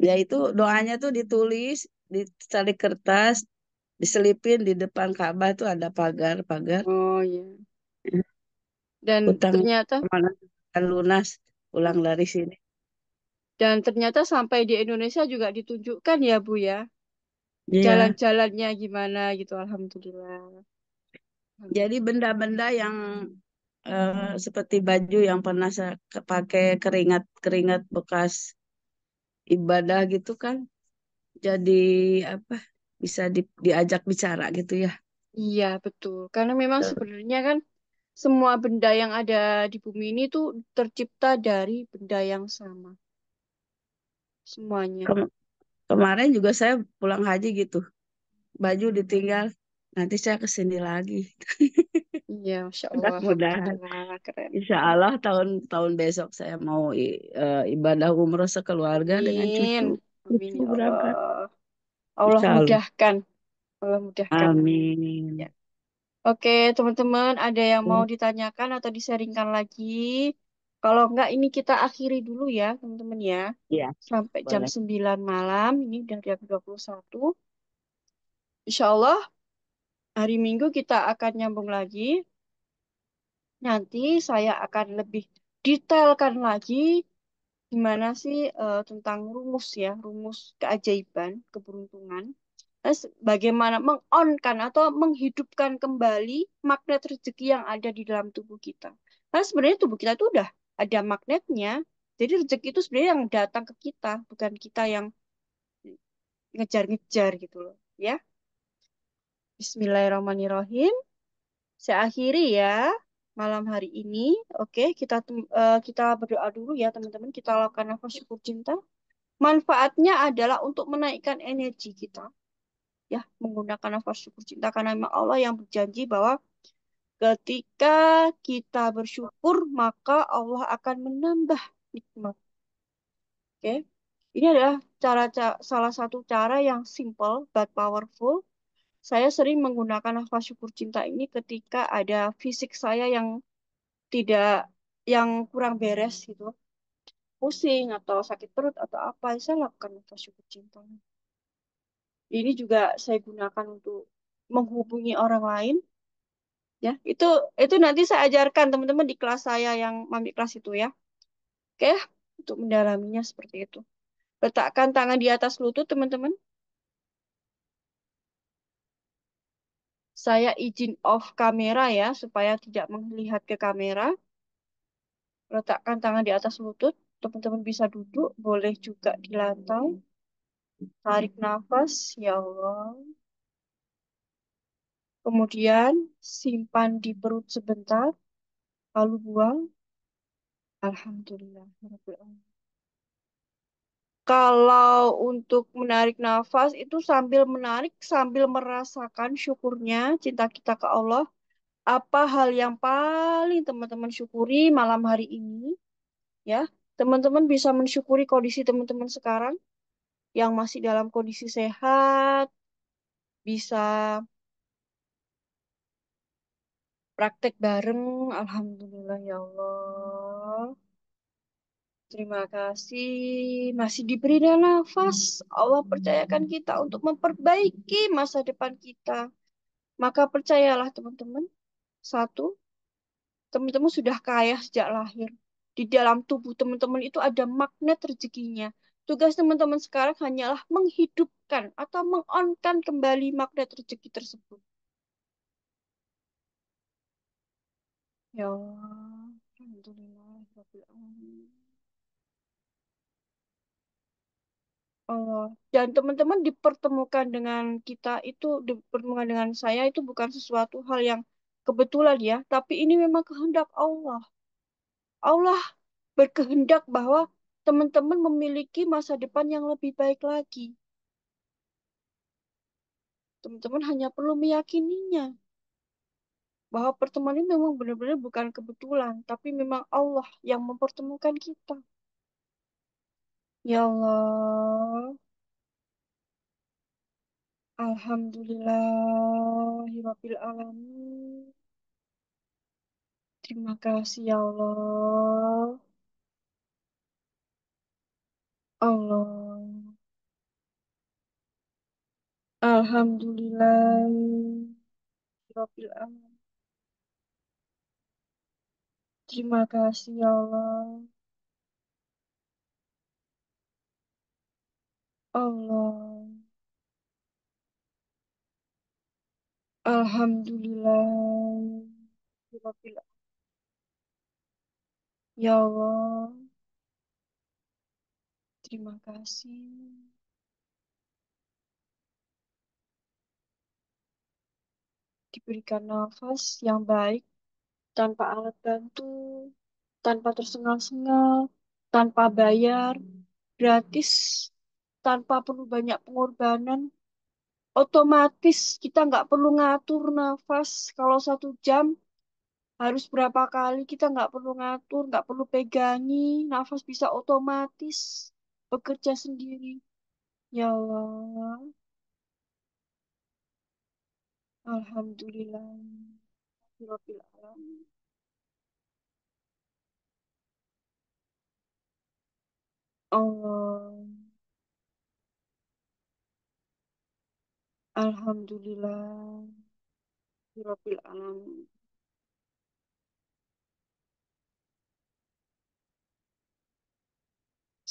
Ya itu doanya tuh ditulis di tali kertas, diselipin di depan Ka'bah tuh ada pagar-pagar. Oh iya. Dan Utang ternyata kemana akan lunas pulang dari sini. dan ternyata sampai di Indonesia juga ditunjukkan ya, Bu ya. Iya, Jalan-jalannya gimana gitu. Alhamdulillah. jadi Alhamdulillah. benda-benda yang seperti baju yang pernah saya pakai keringat-keringat bekas ibadah gitu kan, jadi apa? Bisa diajak bicara gitu ya. Iya, betul. Karena memang sebenarnya kan semua benda yang ada di bumi ini tuh tercipta dari benda yang sama. Semuanya. Kem- Kemarin juga saya pulang haji gitu, baju ditinggal, nanti saya kesini lagi. Iya, Masya Allah. Mudah-mudahan. Alhamdulillah. Keren. Insya Allah tahun besok saya mau ibadah umroh sekeluarga dengan Amin. cucu. Amin Cucu ya berangkat. Allah. Allah Insya Allah. mudahkan. Allah mudahkan. Amin. Ya. Amin. Oke, teman-teman, ada yang mau ditanyakan atau disaringkan lagi? Kalau enggak, ini kita akhiri dulu ya, teman-teman ya. Iya, Sampai jam boleh. 9 malam, ini udah jam 21. Insya Allah, hari Minggu kita akan nyambung lagi. Nanti saya akan lebih detailkan lagi gimana sih tentang rumus ya, rumus keajaiban, keberuntungan. Terus bagaimana meng-on-kan atau menghidupkan kembali magnet rezeki yang ada di dalam tubuh kita. Karena sebenarnya tubuh kita itu udah ada magnetnya. Jadi rezeki itu sebenarnya yang datang ke kita, bukan kita yang ngejar-ngejar gitu loh. Ya, Bismillahirrahmanirrahim. Saya akhiri ya malam hari ini. Oke, kita berdoa dulu ya teman-teman. Kita lakukan nafas syukur cinta. Manfaatnya adalah untuk menaikkan energi kita. Ya, menggunakan nafas syukur cinta karena memang Allah yang berjanji bahwa ketika kita bersyukur maka Allah akan menambah nikmat. Oke. Ini adalah salah satu cara yang simple but powerful. Saya sering menggunakan nafas syukur cinta ini ketika ada fisik saya yang tidak yang kurang beres gitu, pusing atau sakit perut atau apa, saya lakukan nafas syukur cinta. Ini juga saya gunakan untuk menghubungi orang lain, ya. Itu nanti saya ajarkan teman-teman di kelas saya yang mami kelas itu ya. Oke, untuk mendalaminya seperti itu. Letakkan tangan di atas lutut teman-teman. Saya izin off kamera ya supaya tidak melihat ke kamera. Letakkan tangan di atas lutut. Teman-teman bisa duduk, boleh juga di lantai. Tarik nafas, ya Allah. Kemudian simpan di perut sebentar, lalu buang. Alhamdulillah. Kalau untuk menarik nafas itu sambil menarik, sambil merasakan syukurnya, cinta kita ke Allah. Apa hal yang paling teman-teman syukuri malam hari ini? Ya, teman-teman bisa mensyukuri kondisi teman-teman sekarang yang masih dalam kondisi sehat, bisa praktek bareng. Alhamdulillah ya Allah. Terima kasih masih diberi nafas. Allah percayakan kita untuk memperbaiki masa depan kita. Maka percayalah teman-teman, satu, teman-teman sudah kaya sejak lahir. Di dalam tubuh teman-teman itu ada magnet rezekinya. Tugas teman-teman sekarang hanyalah menghidupkan atau mengonkan kembali magnet rezeki tersebut. Ya Allah, Alhamdulillah, Rabbil Alamin. Allah. Dan teman-teman dipertemukan dengan kita itu, dipertemukan dengan saya itu bukan sesuatu hal yang kebetulan ya, tapi ini memang kehendak Allah. Allah berkehendak bahwa teman-teman memiliki masa depan yang lebih baik lagi. Teman-teman hanya perlu meyakininya bahwa pertemuan ini memang benar-benar bukan kebetulan, tapi memang Allah yang mempertemukan kita. Ya Allah, Alhamdulillahirabbil alamin. Terima kasih ya Allah. Allah. Alhamdulillahirabbil alamin. Terima kasih ya Allah. Allah. Alhamdulillah. Ya Allah, terima kasih. diberikan nafas yang baik, tanpa alat bantu, tanpa tersengal-sengal, tanpa bayar, gratis, tanpa perlu banyak pengorbanan. Otomatis kita nggak perlu ngatur nafas. Kalau 1 jam harus berapa kali, kita nggak perlu ngatur, nggak perlu pegangi. Nafas bisa otomatis bekerja sendiri. Ya Allah, Alhamdulillah. Rabbil alamin. Allah, Alhamdulillah. Rabbil alamin.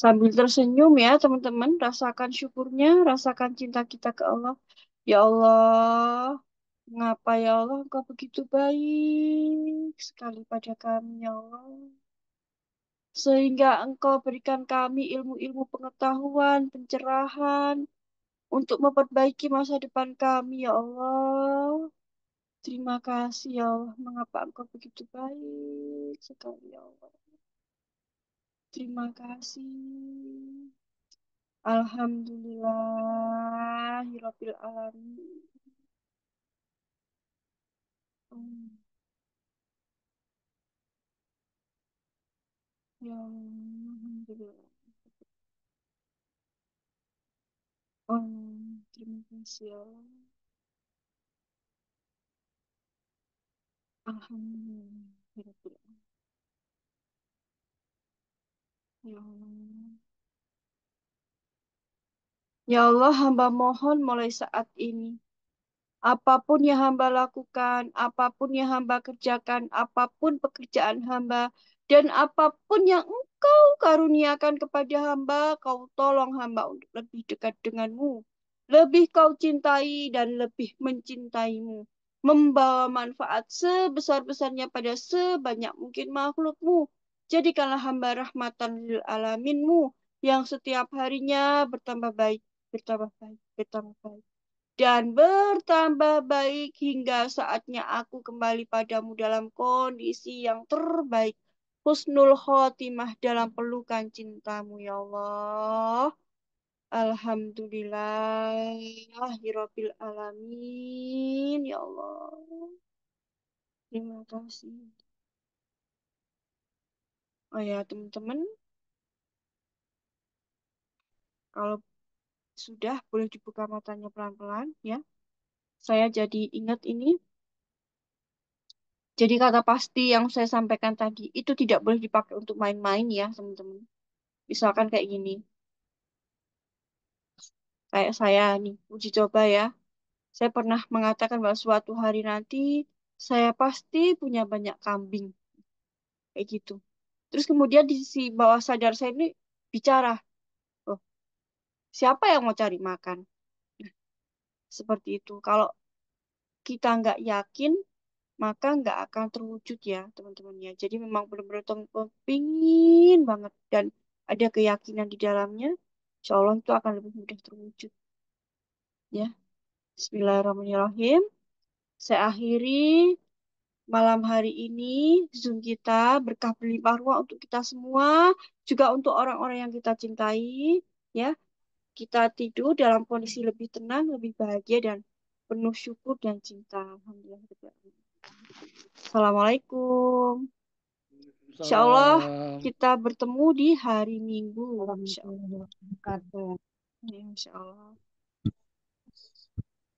Sambil tersenyum ya teman-teman, rasakan syukurnya, rasakan cinta kita ke Allah. Ya Allah, mengapa ya Allah Engkau begitu baik sekali pada kami ya Allah. Sehingga Engkau berikan kami ilmu-ilmu pengetahuan, pencerahan untuk memperbaiki masa depan kami ya Allah. Terima kasih ya Allah, mengapa Engkau begitu baik sekali ya Allah. Terima kasih. Alhamdulillahirabbil alamin. Hmm, ya Allah, alhamdulillah. Oh, terima kasih ya Allah. Alhamdulillahirabbil alamin. Ya Allah. Ya Allah, hamba mohon mulai saat ini. Apapun yang hamba lakukan, apapun yang hamba kerjakan, apapun pekerjaan hamba, dan apapun yang engkau karuniakan kepada hamba, kau tolong hamba untuk lebih dekat denganmu. Lebih kau cintai dan lebih mencintaimu. Membawa manfaat sebesar-besarnya pada sebanyak mungkin makhlukmu. Jadikanlah hamba rahmatan lil alaminmu yang setiap harinya bertambah baik, bertambah baik, bertambah baik dan bertambah baik hingga saatnya aku kembali padamu dalam kondisi yang terbaik. Husnul khotimah dalam pelukan cintamu, ya Allah. Alhamdulillahirabbil alamin, ya Allah. Terima kasih. Oh ya, teman-teman, kalau sudah boleh dibuka matanya pelan-pelan, ya. Saya jadi ingat ini. Jadi kata pasti yang saya sampaikan tadi itu tidak boleh dipakai untuk main-main ya, teman-teman. Misalkan kayak gini, kayak saya nih, uji coba ya. Saya pernah mengatakan bahwa suatu hari nanti saya pasti punya banyak kambing, kayak gitu. Terus kemudian di sisi bawah sadar saya ini bicara, oh, siapa yang mau cari makan? Nah, seperti itu. Kalau kita nggak yakin, maka nggak akan terwujud ya, teman-teman ya. Jadi memang benar-benar pingin banget dan ada keyakinan di dalamnya, insya Allah itu akan lebih mudah terwujud. Ya, Bismillahirrahmanirrahim. Saya akhiri malam hari ini Zoom kita berkah berlimpah ruah untuk kita semua, juga untuk orang-orang yang kita cintai. Ya, kita tidur dalam kondisi lebih tenang, lebih bahagia dan penuh syukur dan cinta. Alhamdulillah. Assalamualaikum. Insya Allah Salam. kita bertemu di hari Minggu. Insya Allah. Warahmatullahi wabarakatuh. Ya, insya Allah.